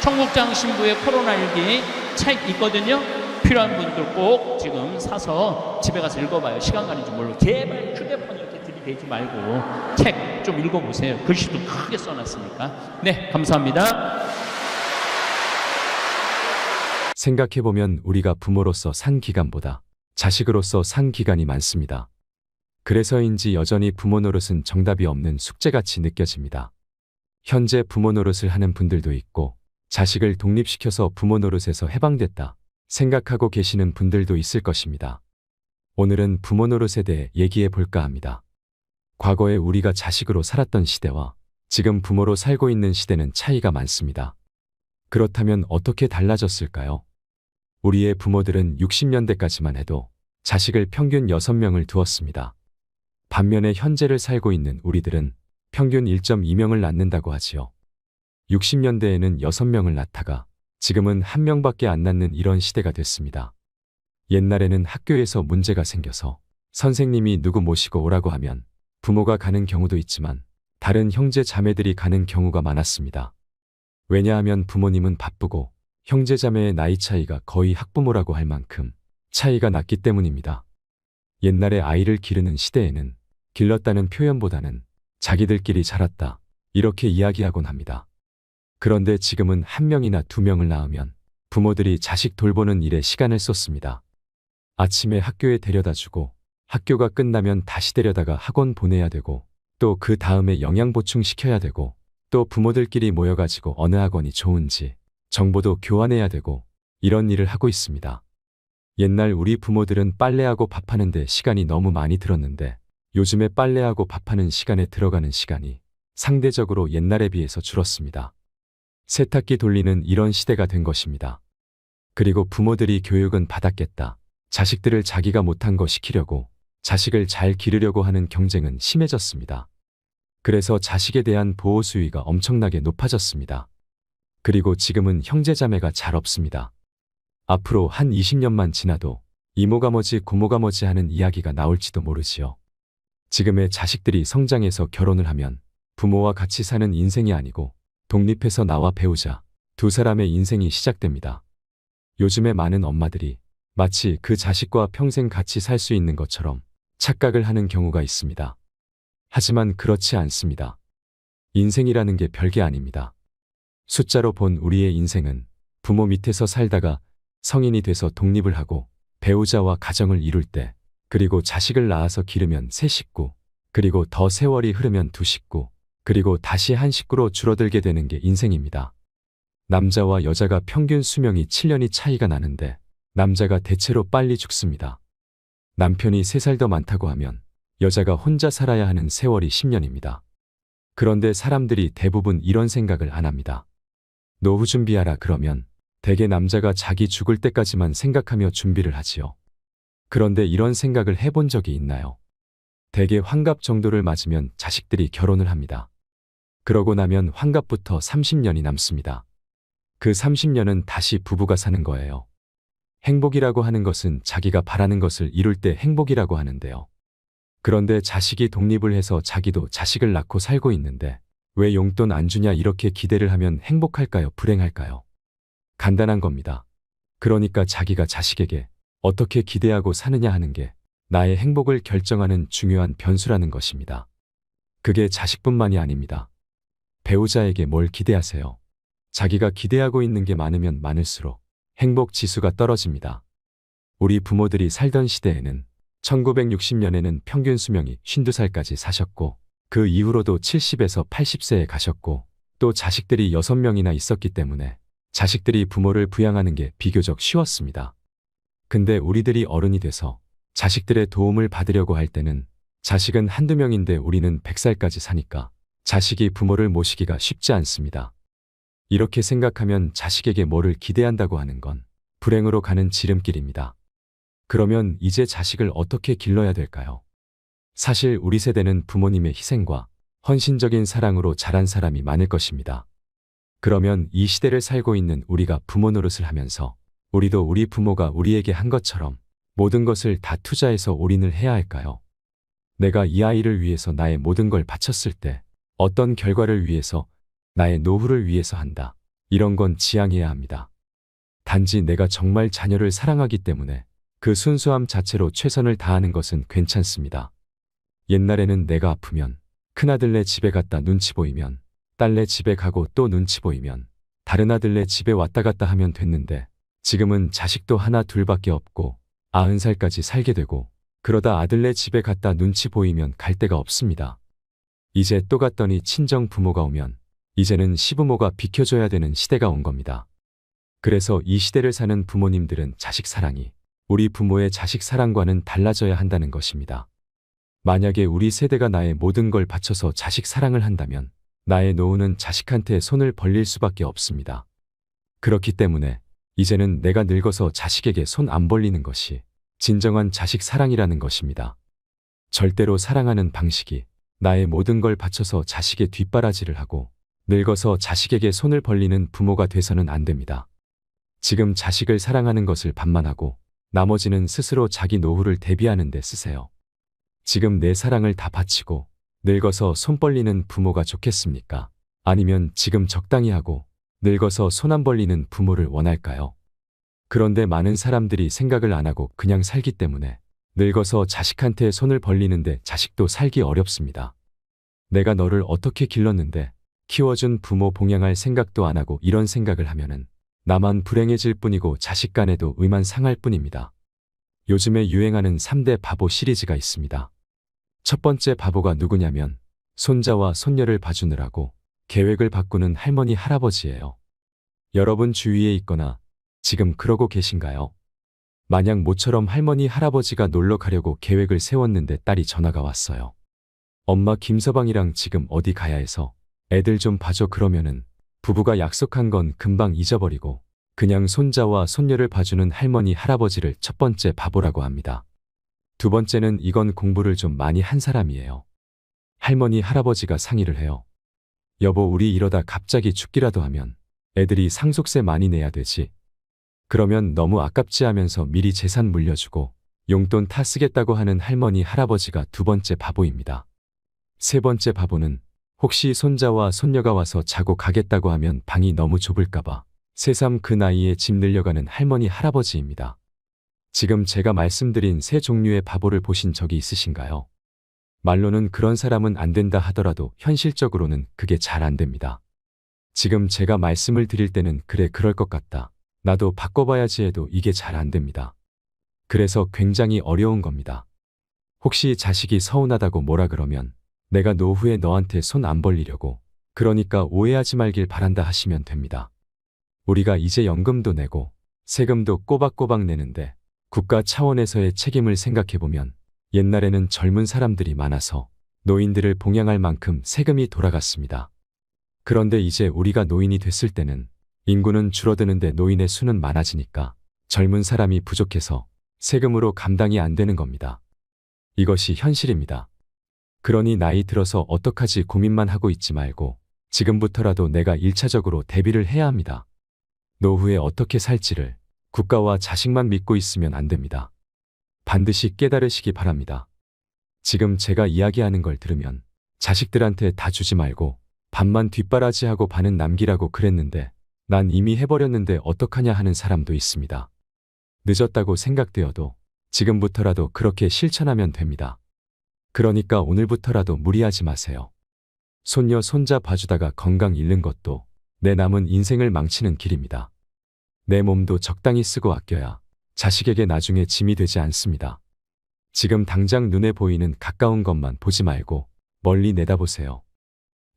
청국장 신부의 코로나19 책 있거든요. 필요한 분들 꼭 지금 사서 집에 가서 읽어봐요. 시간 가는지 모르고 제발 휴대폰 이렇게 들이대지 말고 책 좀 읽어보세요. 글씨도 크게 써놨으니까. 네, 감사합니다. 생각해보면 우리가 부모로서 산 기간보다 자식으로서 산 기간이 많습니다. 그래서인지 여전히 부모 노릇은 정답이 없는 숙제같이 느껴집니다. 현재 부모 노릇을 하는 분들도 있고 자식을 독립시켜서 부모 노릇에서 해방됐다 생각하고 계시는 분들도 있을 것입니다. 오늘은 부모 노릇에 대해 얘기해 볼까 합니다. 과거에 우리가 자식으로 살았던 시대와 지금 부모로 살고 있는 시대는 차이가 많습니다. 그렇다면 어떻게 달라졌을까요? 우리의 부모들은 60년대까지만 해도 자식을 평균 6명을 두었습니다. 반면에 현재를 살고 있는 우리들은 평균 1.2명을 낳는다고 하지요. 60년대에는 6명을 낳다가 지금은 1명밖에 안 낳는 이런 시대가 됐습니다. 옛날에는 학교에서 문제가 생겨서 선생님이 누구 모시고 오라고 하면 부모가 가는 경우도 있지만 다른 형제 자매들이 가는 경우가 많았습니다. 왜냐하면 부모님은 바쁘고 형제 자매의 나이 차이가 거의 학부모라고 할 만큼 차이가 났기 때문입니다. 옛날에 아이를 기르는 시대에는 길렀다는 표현보다는 자기들끼리 자랐다 이렇게 이야기하곤 합니다. 그런데 지금은 1명이나 2명을 낳으면 부모들이 자식 돌보는 일에 시간을 쏟습니다. 아침에 학교에 데려다주고 학교가 끝나면 다시 데려다가 학원 보내야 되고 또 그 다음에 영양 보충시켜야 되고 또 부모들끼리 모여가지고 어느 학원이 좋은지 정보도 교환해야 되고 이런 일을 하고 있습니다. 옛날 우리 부모들은 빨래하고 밥하는데 시간이 너무 많이 들었는데 요즘에 빨래하고 밥하는 시간에 들어가는 시간이 상대적으로 옛날에 비해서 줄었습니다. 세탁기 돌리는 이런 시대가 된 것입니다. 그리고 부모들이 교육은 받았겠다. 자식들을 자기가 못한 거 시키려고 자식을 잘 기르려고 하는 경쟁은 심해졌습니다. 그래서 자식에 대한 보호 수위가 엄청나게 높아졌습니다. 그리고 지금은 형제자매가 잘 없습니다. 앞으로 한 20년만 지나도 이모가 뭐지 고모가 뭐지 하는 이야기가 나올지도 모르지요. 지금의 자식들이 성장해서 결혼을 하면 부모와 같이 사는 인생이 아니고 독립해서 나와 배우자 두 사람의 인생이 시작됩니다. 요즘에 많은 엄마들이 마치 그 자식과 평생 같이 살 수 있는 것처럼 착각을 하는 경우가 있습니다. 하지만 그렇지 않습니다. 인생이라는 게 별게 아닙니다. 숫자로 본 우리의 인생은 부모 밑에서 살다가 성인이 돼서 독립을 하고 배우자와 가정을 이룰 때 그리고 자식을 낳아서 기르면 세 식구 그리고 더 세월이 흐르면 두 식구 그리고 다시 한 식구로 줄어들게 되는 게 인생입니다. 남자와 여자가 평균 수명이 7년이 차이가 나는데 남자가 대체로 빨리 죽습니다. 남편이 3살 더 많다고 하면 여자가 혼자 살아야 하는 세월이 10년입니다. 그런데 사람들이 대부분 이런 생각을 안 합니다. 노후 준비하라 그러면 대개 남자가 자기 죽을 때까지만 생각하며 준비를 하지요. 그런데 이런 생각을 해본 적이 있나요? 대개 환갑 정도를 맞으면 자식들이 결혼을 합니다. 그러고 나면 환갑부터 30년이 남습니다. 그 30년은 다시 부부가 사는 거예요. 행복이라고 하는 것은 자기가 바라는 것을 이룰 때 행복이라고 하는데요. 그런데 자식이 독립을 해서 자기도 자식을 낳고 살고 있는데 왜 용돈 안 주냐 이렇게 기대를 하면 행복할까요? 불행할까요? 간단한 겁니다. 그러니까 자기가 자식에게 어떻게 기대하고 사느냐 하는 게 나의 행복을 결정하는 중요한 변수라는 것입니다. 그게 자식뿐만이 아닙니다. 배우자에게 뭘 기대하세요? 자기가 기대하고 있는 게 많으면 많을수록 행복 지수가 떨어집니다. 우리 부모들이 살던 시대에는 1960년에는 평균 수명이 52살까지 사셨고 그 이후로도 70에서 80세에 가셨고 또 자식들이 6명이나 있었기 때문에 자식들이 부모를 부양하는 게 비교적 쉬웠습니다. 근데 우리들이 어른이 돼서 자식들의 도움을 받으려고 할 때는 자식은 한두 명인데 우리는 100살까지 사니까 자식이 부모를 모시기가 쉽지 않습니다. 이렇게 생각하면 자식에게 뭐를 기대한다고 하는 건 불행으로 가는 지름길입니다. 그러면 이제 자식을 어떻게 길러야 될까요? 사실 우리 세대는 부모님의 희생과 헌신적인 사랑으로 자란 사람이 많을 것입니다. 그러면 이 시대를 살고 있는 우리가 부모 노릇을 하면서 우리도 우리 부모가 우리에게 한 것처럼 모든 것을 다 투자해서 올인을 해야 할까요? 내가 이 아이를 위해서 나의 모든 걸 바쳤을 때 어떤 결과를 위해서 나의 노후를 위해서 한다. 이런 건 지양해야 합니다. 단지 내가 정말 자녀를 사랑하기 때문에 그 순수함 자체로 최선을 다하는 것은 괜찮습니다. 옛날에는 내가 아프면 큰아들네 집에 갔다 눈치 보이면 딸네 집에 가고 또 눈치 보이면 다른 아들네 집에 왔다 갔다 하면 됐는데 지금은 자식도 하나 둘밖에 없고 90살까지 살게 되고 그러다 아들네 집에 갔다 눈치 보이면 갈 데가 없습니다. 이제 또 갔더니 친정 부모가 오면 이제는 시부모가 비켜줘야 되는 시대가 온 겁니다. 그래서 이 시대를 사는 부모님들은 자식 사랑이 우리 부모의 자식 사랑과는 달라져야 한다는 것입니다. 만약에 우리 세대가 나의 모든 걸 바쳐서 자식 사랑을 한다면 나의 노후는 자식한테 손을 벌릴 수밖에 없습니다. 그렇기 때문에 이제는 내가 늙어서 자식에게 손 안 벌리는 것이 진정한 자식 사랑이라는 것입니다. 절대로 사랑하는 방식이 나의 모든 걸 바쳐서 자식의 뒷바라지를 하고 늙어서 자식에게 손을 벌리는 부모가 돼서는 안 됩니다. 지금 자식을 사랑하는 것을 반만하고 나머지는 스스로 자기 노후를 대비하는 데 쓰세요. 지금 내 사랑을 다 바치고 늙어서 손 벌리는 부모가 좋겠습니까? 아니면 지금 적당히 하고 늙어서 손 안 벌리는 부모를 원할까요? 그런데 많은 사람들이 생각을 안 하고 그냥 살기 때문에 늙어서 자식한테 손을 벌리는데 자식도 살기 어렵습니다. 내가 너를 어떻게 길렀는데 키워준 부모 봉양할 생각도 안 하고 이런 생각을 하면은 나만 불행해질 뿐이고 자식 간에도 의만 상할 뿐입니다. 요즘에 유행하는 3대 바보 시리즈가 있습니다. 첫 번째 바보가 누구냐면 손자와 손녀를 봐주느라고 계획을 바꾸는 할머니 할아버지예요. 여러분 주위에 있거나 지금 그러고 계신가요? 만약 모처럼 할머니 할아버지가 놀러 가려고 계획을 세웠는데 딸이 전화가 왔어요. 엄마 김서방이랑 지금 어디 가야 해서 애들 좀 봐줘. 그러면은 부부가 약속한 건 금방 잊어버리고 그냥 손자와 손녀를 봐주는 할머니 할아버지를 첫 번째 바보라고 합니다. 두 번째는 이건 공부를 좀 많이 한 사람이에요. 할머니 할아버지가 상의를 해요. 여보, 우리 이러다 갑자기 죽기라도 하면 애들이 상속세 많이 내야 되지. 그러면 너무 아깝지 하면서 미리 재산 물려주고 용돈 다 쓰겠다고 하는 할머니 할아버지가 두 번째 바보입니다. 세 번째 바보는 혹시 손자와 손녀가 와서 자고 가겠다고 하면 방이 너무 좁을까봐 새삼 그 나이에 집 늘려가는 할머니 할아버지입니다. 지금 제가 말씀드린 세 종류의 바보를 보신 적이 있으신가요? 말로는 그런 사람은 안 된다 하더라도 현실적으로는 그게 잘 안 됩니다. 지금 제가 말씀을 드릴 때는 그래 그럴 것 같다. 나도 바꿔봐야지 해도 이게 잘 안 됩니다. 그래서 굉장히 어려운 겁니다. 혹시 자식이 서운하다고 뭐라 그러면 내가 노후에 너한테 손 안 벌리려고 그러니까 오해하지 말길 바란다 하시면 됩니다. 우리가 이제 연금도 내고 세금도 꼬박꼬박 내는데 국가 차원에서의 책임을 생각해보면 옛날에는 젊은 사람들이 많아서 노인들을 봉양할 만큼 세금이 돌아갔습니다. 그런데 이제 우리가 노인이 됐을 때는 인구는 줄어드는데 노인의 수는 많아지니까 젊은 사람이 부족해서 세금으로 감당이 안 되는 겁니다. 이것이 현실입니다. 그러니 나이 들어서 어떡하지 고민만 하고 있지 말고 지금부터라도 내가 1차적으로 대비를 해야 합니다. 노후에 어떻게 살지를 국가와 자식만 믿고 있으면 안 됩니다. 반드시 깨달으시기 바랍니다. 지금 제가 이야기하는 걸 들으면 자식들한테 다 주지 말고 반만 뒷바라지하고 반은 남기라고 그랬는데 난 이미 해버렸는데 어떡하냐 하는 사람도 있습니다. 늦었다고 생각되어도 지금부터라도 그렇게 실천하면 됩니다. 그러니까 오늘부터라도 무리하지 마세요. 손녀 손자 봐주다가 건강 잃는 것도 내 남은 인생을 망치는 길입니다. 내 몸도 적당히 쓰고 아껴야 자식에게 나중에 짐이 되지 않습니다. 지금 당장 눈에 보이는 가까운 것만 보지 말고 멀리 내다보세요.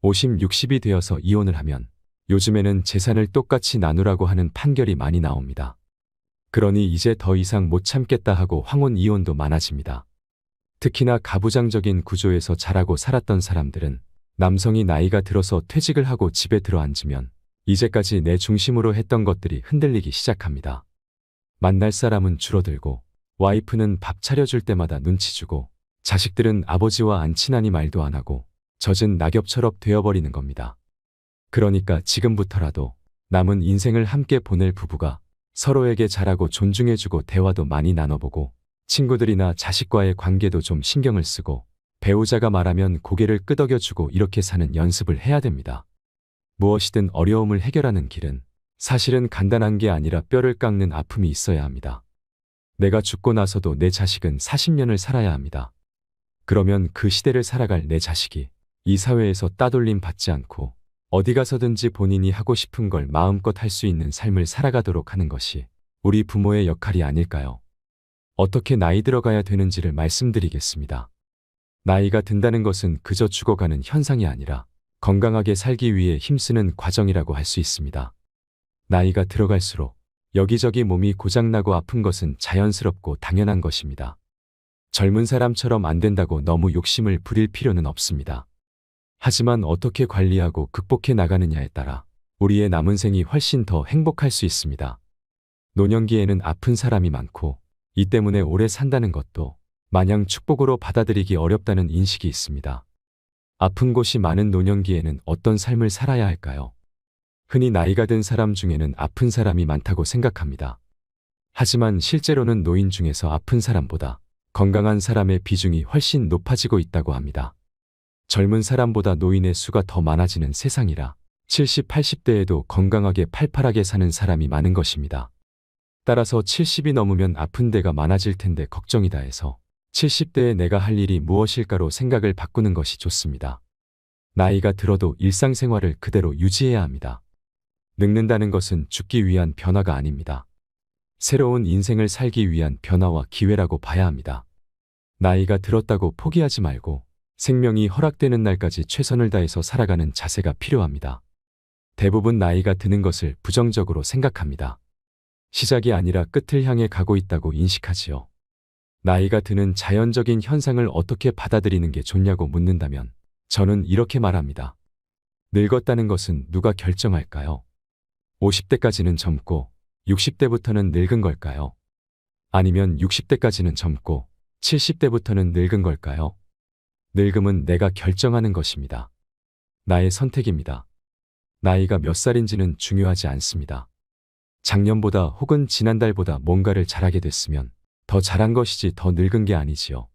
50, 60이 되어서 이혼을 하면 요즘에는 재산을 똑같이 나누라고 하는 판결이 많이 나옵니다. 그러니 이제 더 이상 못 참겠다 하고 황혼 이혼도 많아집니다. 특히나 가부장적인 구조에서 자라고 살았던 사람들은 남성이 나이가 들어서 퇴직을 하고 집에 들어앉으면 이제까지 내 중심으로 했던 것들이 흔들리기 시작합니다. 만날 사람은 줄어들고 와이프는 밥 차려줄 때마다 눈치 주고 자식들은 아버지와 안 친하니 말도 안 하고 젖은 낙엽처럼 되어버리는 겁니다. 그러니까 지금부터라도 남은 인생을 함께 보낼 부부가 서로에게 잘하고 존중해주고 대화도 많이 나눠보고 친구들이나 자식과의 관계도 좀 신경을 쓰고 배우자가 말하면 고개를 끄덕여주고 이렇게 사는 연습을 해야 됩니다. 무엇이든 어려움을 해결하는 길은 사실은 간단한 게 아니라 뼈를 깎는 아픔이 있어야 합니다. 내가 죽고 나서도 내 자식은 40년을 살아야 합니다. 그러면 그 시대를 살아갈 내 자식이 이 사회에서 따돌림 받지 않고 어디 가서든지 본인이 하고 싶은 걸 마음껏 할 수 있는 삶을 살아가도록 하는 것이 우리 부모의 역할이 아닐까요? 어떻게 나이 들어가야 되는지를 말씀드리겠습니다. 나이가 든다는 것은 그저 죽어가는 현상이 아니라 건강하게 살기 위해 힘쓰는 과정이라고 할 수 있습니다. 나이가 들어갈수록 여기저기 몸이 고장나고 아픈 것은 자연스럽고 당연한 것입니다. 젊은 사람처럼 안 된다고 너무 욕심을 부릴 필요는 없습니다. 하지만 어떻게 관리하고 극복해 나가느냐에 따라 우리의 남은 생이 훨씬 더 행복할 수 있습니다. 노년기에는 아픈 사람이 많고 이 때문에 오래 산다는 것도 마냥 축복으로 받아들이기 어렵다는 인식이 있습니다. 아픈 곳이 많은 노년기에는 어떤 삶을 살아야 할까요? 흔히 나이가 든 사람 중에는 아픈 사람이 많다고 생각합니다. 하지만 실제로는 노인 중에서 아픈 사람보다 건강한 사람의 비중이 훨씬 높아지고 있다고 합니다. 젊은 사람보다 노인의 수가 더 많아지는 세상이라 70, 80대에도 건강하게 팔팔하게 사는 사람이 많은 것입니다. 따라서 70이 넘으면 아픈 데가 많아질 텐데 걱정이다 해서 70대에 내가 할 일이 무엇일까로 생각을 바꾸는 것이 좋습니다. 나이가 들어도 일상생활을 그대로 유지해야 합니다. 늙는다는 것은 죽기 위한 변화가 아닙니다. 새로운 인생을 살기 위한 변화와 기회라고 봐야 합니다. 나이가 들었다고 포기하지 말고 생명이 허락되는 날까지 최선을 다해서 살아가는 자세가 필요합니다. 대부분 나이가 드는 것을 부정적으로 생각합니다. 시작이 아니라 끝을 향해 가고 있다고 인식하지요. 나이가 드는 자연적인 현상을 어떻게 받아들이는 게 좋냐고 묻는다면 저는 이렇게 말합니다. 늙었다는 것은 누가 결정할까요? 50대까지는 젊고 60대부터는 늙은 걸까요? 아니면 60대까지는 젊고 70대부터는 늙은 걸까요? 늙음은 내가 결정하는 것입니다. 나의 선택입니다. 나이가 몇 살인지는 중요하지 않습니다. 작년보다 혹은 지난달보다 뭔가를 잘하게 됐으면 더 잘한 것이지 더 늙은 게 아니지요.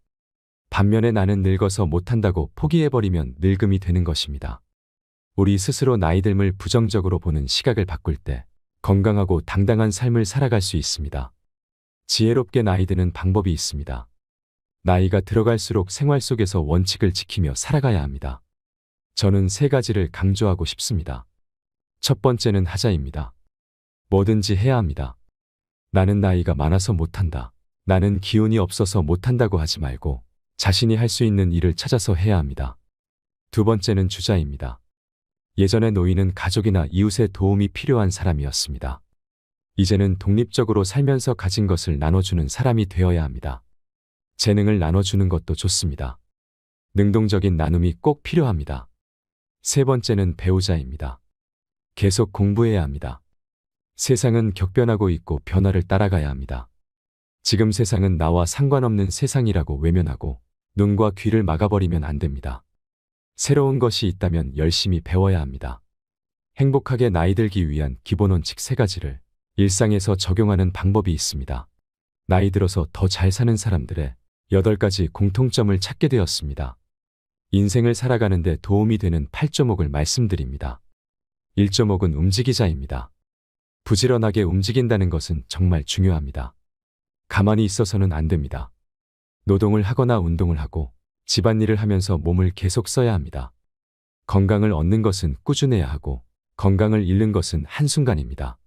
반면에 나는 늙어서 못한다고 포기해버리면 늙음이 되는 것입니다. 우리 스스로 나이듦을 부정적으로 보는 시각을 바꿀 때 건강하고 당당한 삶을 살아갈 수 있습니다. 지혜롭게 나이 드는 방법이 있습니다. 나이가 들어갈수록 생활 속에서 원칙을 지키며 살아가야 합니다. 저는 3가지를 강조하고 싶습니다. 첫 번째는 하자입니다. 뭐든지 해야 합니다. 나는 나이가 많아서 못한다. 나는 기운이 없어서 못한다고 하지 말고 자신이 할 수 있는 일을 찾아서 해야 합니다. 두 번째는 주자입니다. 예전의 노인은 가족이나 이웃의 도움이 필요한 사람이었습니다. 이제는 독립적으로 살면서 가진 것을 나눠주는 사람이 되어야 합니다. 재능을 나눠주는 것도 좋습니다. 능동적인 나눔이 꼭 필요합니다. 세 번째는 배우자입니다. 계속 공부해야 합니다. 세상은 격변하고 있고 변화를 따라가야 합니다. 지금 세상은 나와 상관없는 세상이라고 외면하고 눈과 귀를 막아버리면 안 됩니다. 새로운 것이 있다면 열심히 배워야 합니다. 행복하게 나이 들기 위한 기본 원칙 3가지를 일상에서 적용하는 방법이 있습니다. 나이 들어서 더 잘 사는 사람들의 8가지 공통점을 찾게 되었습니다. 인생을 살아가는데 도움이 되는 8조목을 말씀드립니다. 1조목은 움직이자입니다. 부지런하게 움직인다는 것은 정말 중요합니다. 가만히 있어서는 안 됩니다. 노동을 하거나 운동을 하고 집안일을 하면서 몸을 계속 써야 합니다. 건강을 얻는 것은 꾸준해야 하고 건강을 잃는 것은 한순간입니다.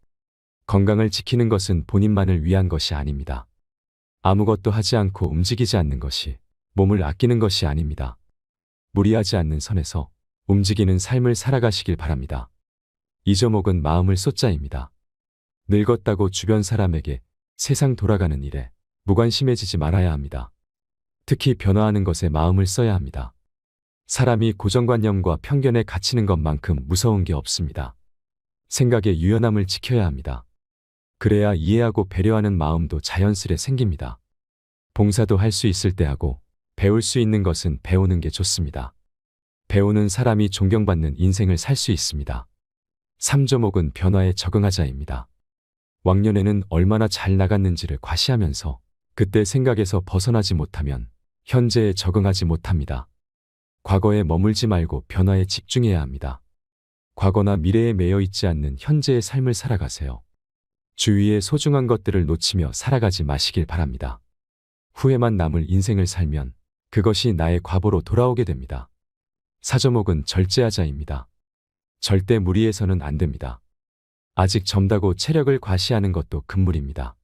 건강을 지키는 것은 본인만을 위한 것이 아닙니다. 아무것도 하지 않고 움직이지 않는 것이 몸을 아끼는 것이 아닙니다. 무리하지 않는 선에서 움직이는 삶을 살아가시길 바랍니다. 2조목은 마음을 쏟자입니다. 늙었다고 주변 사람에게 세상 돌아가는 일에 무관심해지지 말아야 합니다. 특히 변화하는 것에 마음을 써야 합니다. 사람이 고정관념과 편견에 갇히는 것만큼 무서운 게 없습니다. 생각의 유연함을 지켜야 합니다. 그래야 이해하고 배려하는 마음도 자연스레 생깁니다. 봉사도 할 수 있을 때 하고 배울 수 있는 것은 배우는 게 좋습니다. 배우는 사람이 존경받는 인생을 살 수 있습니다. 3조목은 변화에 적응하자입니다. 왕년에는 얼마나 잘 나갔는지를 과시하면서 그때 생각에서 벗어나지 못하면 현재에 적응하지 못합니다. 과거에 머물지 말고 변화에 집중해야 합니다. 과거나 미래에 매여 있지 않는 현재의 삶을 살아가세요. 주위의 소중한 것들을 놓치며 살아가지 마시길 바랍니다. 후회만 남을 인생을 살면 그것이 나의 과보로 돌아오게 됩니다. 4조목은 절제하자입니다. 절대 무리해서는 안 됩니다. 아직 젊다고 체력을 과시하는 것도 금물입니다.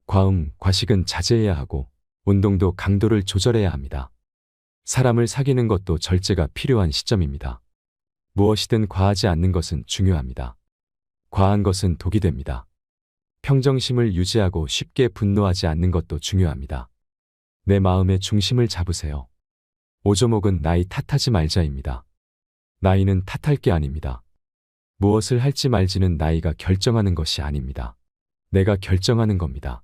과음, 과식은 자제해야 하고 운동도 강도를 조절해야 합니다. 사람을 사귀는 것도 절제가 필요한 시점입니다. 무엇이든 과하지 않는 것은 중요합니다. 과한 것은 독이 됩니다. 평정심을 유지하고 쉽게 분노하지 않는 것도 중요합니다. 내 마음의 중심을 잡으세요. 5조목은 나이 탓하지 말자입니다. 나이는 탓할 게 아닙니다. 무엇을 할지 말지는 나이가 결정하는 것이 아닙니다. 내가 결정하는 겁니다.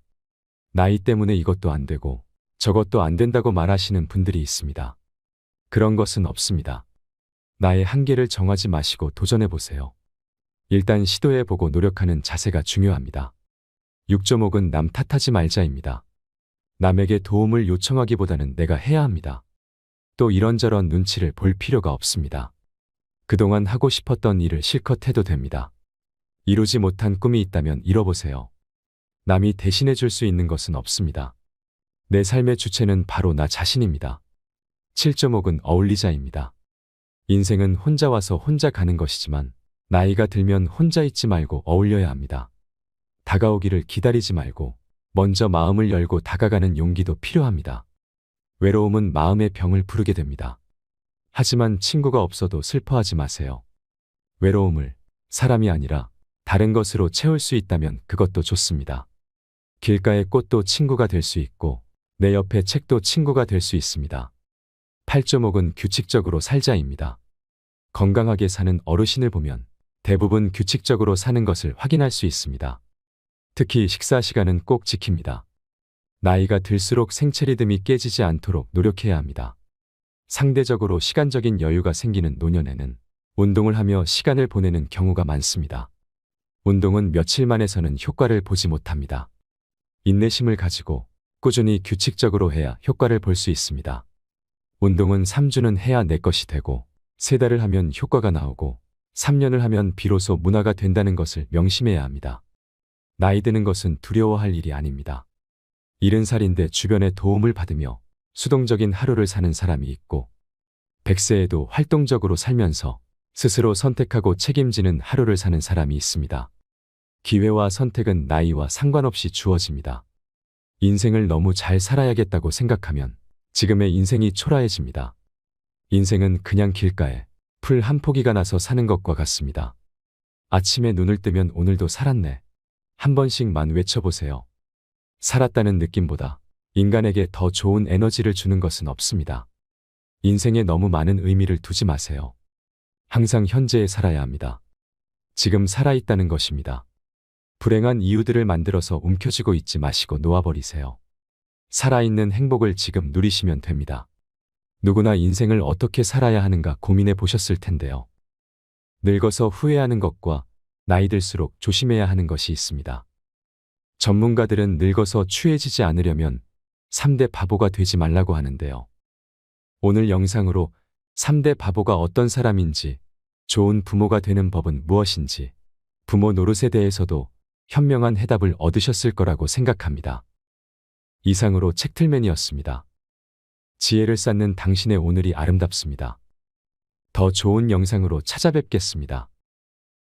나이 때문에 이것도 안 되고 저것도 안 된다고 말하시는 분들이 있습니다. 그런 것은 없습니다. 나의 한계를 정하지 마시고 도전해보세요. 일단 시도해보고 노력하는 자세가 중요합니다. 6조목은 남 탓하지 말자입니다. 남에게 도움을 요청하기보다는 내가 해야 합니다. 또 이런저런 눈치를 볼 필요가 없습니다. 그동안 하고 싶었던 일을 실컷 해도 됩니다. 이루지 못한 꿈이 있다면 이뤄보세요. 남이 대신해 줄 수 있는 것은 없습니다. 내 삶의 주체는 바로 나 자신입니다. 7조목은 어울리자입니다. 인생은 혼자 와서 혼자 가는 것이지만 나이가 들면 혼자 있지 말고 어울려야 합니다. 다가오기를 기다리지 말고 먼저 마음을 열고 다가가는 용기도 필요합니다. 외로움은 마음의 병을 부르게 됩니다. 하지만 친구가 없어도 슬퍼하지 마세요. 외로움을 사람이 아니라 다른 것으로 채울 수 있다면 그것도 좋습니다. 길가의 꽃도 친구가 될 수 있고 내 옆에 책도 친구가 될 수 있습니다. 8.5은 규칙적으로 살자입니다. 건강하게 사는 어르신을 보면 대부분 규칙적으로 사는 것을 확인할 수 있습니다. 특히 식사 시간은 꼭 지킵니다. 나이가 들수록 생체 리듬이 깨지지 않도록 노력해야 합니다. 상대적으로 시간적인 여유가 생기는 노년에는 운동을 하며 시간을 보내는 경우가 많습니다. 운동은 며칠만 해서는 효과를 보지 못합니다. 인내심을 가지고 꾸준히 규칙적으로 해야 효과를 볼 수 있습니다. 운동은 3주는 해야 내 것이 되고 3달을 하면 효과가 나오고 3년을 하면 비로소 문화가 된다는 것을 명심해야 합니다. 나이 드는 것은 두려워할 일이 아닙니다. 70살인데 주변의 도움을 받으며 수동적인 하루를 사는 사람이 있고 100세에도 활동적으로 살면서 스스로 선택하고 책임지는 하루를 사는 사람이 있습니다. 기회와 선택은 나이와 상관없이 주어집니다. 인생을 너무 잘 살아야겠다고 생각하면 지금의 인생이 초라해집니다. 인생은 그냥 길가에 풀 한 포기가 나서 사는 것과 같습니다. 아침에 눈을 뜨면 오늘도 살았네. 한 번씩만 외쳐보세요. 살았다는 느낌보다 인간에게 더 좋은 에너지를 주는 것은 없습니다. 인생에 너무 많은 의미를 두지 마세요. 항상 현재에 살아야 합니다. 지금 살아있다는 것입니다. 불행한 이유들을 만들어서 움켜쥐고 있지 마시고 놓아버리세요. 살아있는 행복을 지금 누리시면 됩니다. 누구나 인생을 어떻게 살아야 하는가 고민해 보셨을 텐데요. 늙어서 후회하는 것과 나이 들수록 조심해야 하는 것이 있습니다. 전문가들은 늙어서 추해지지 않으려면 3대 바보가 되지 말라고 하는데요. 오늘 영상으로 3대 바보가 어떤 사람인지, 좋은 부모가 되는 법은 무엇인지, 부모 노릇에 대해서도 현명한 해답을 얻으셨을 거라고 생각합니다. 이상으로 책틀맨이었습니다. 지혜를 쌓는 당신의 오늘이 아름답습니다. 더 좋은 영상으로 찾아뵙겠습니다.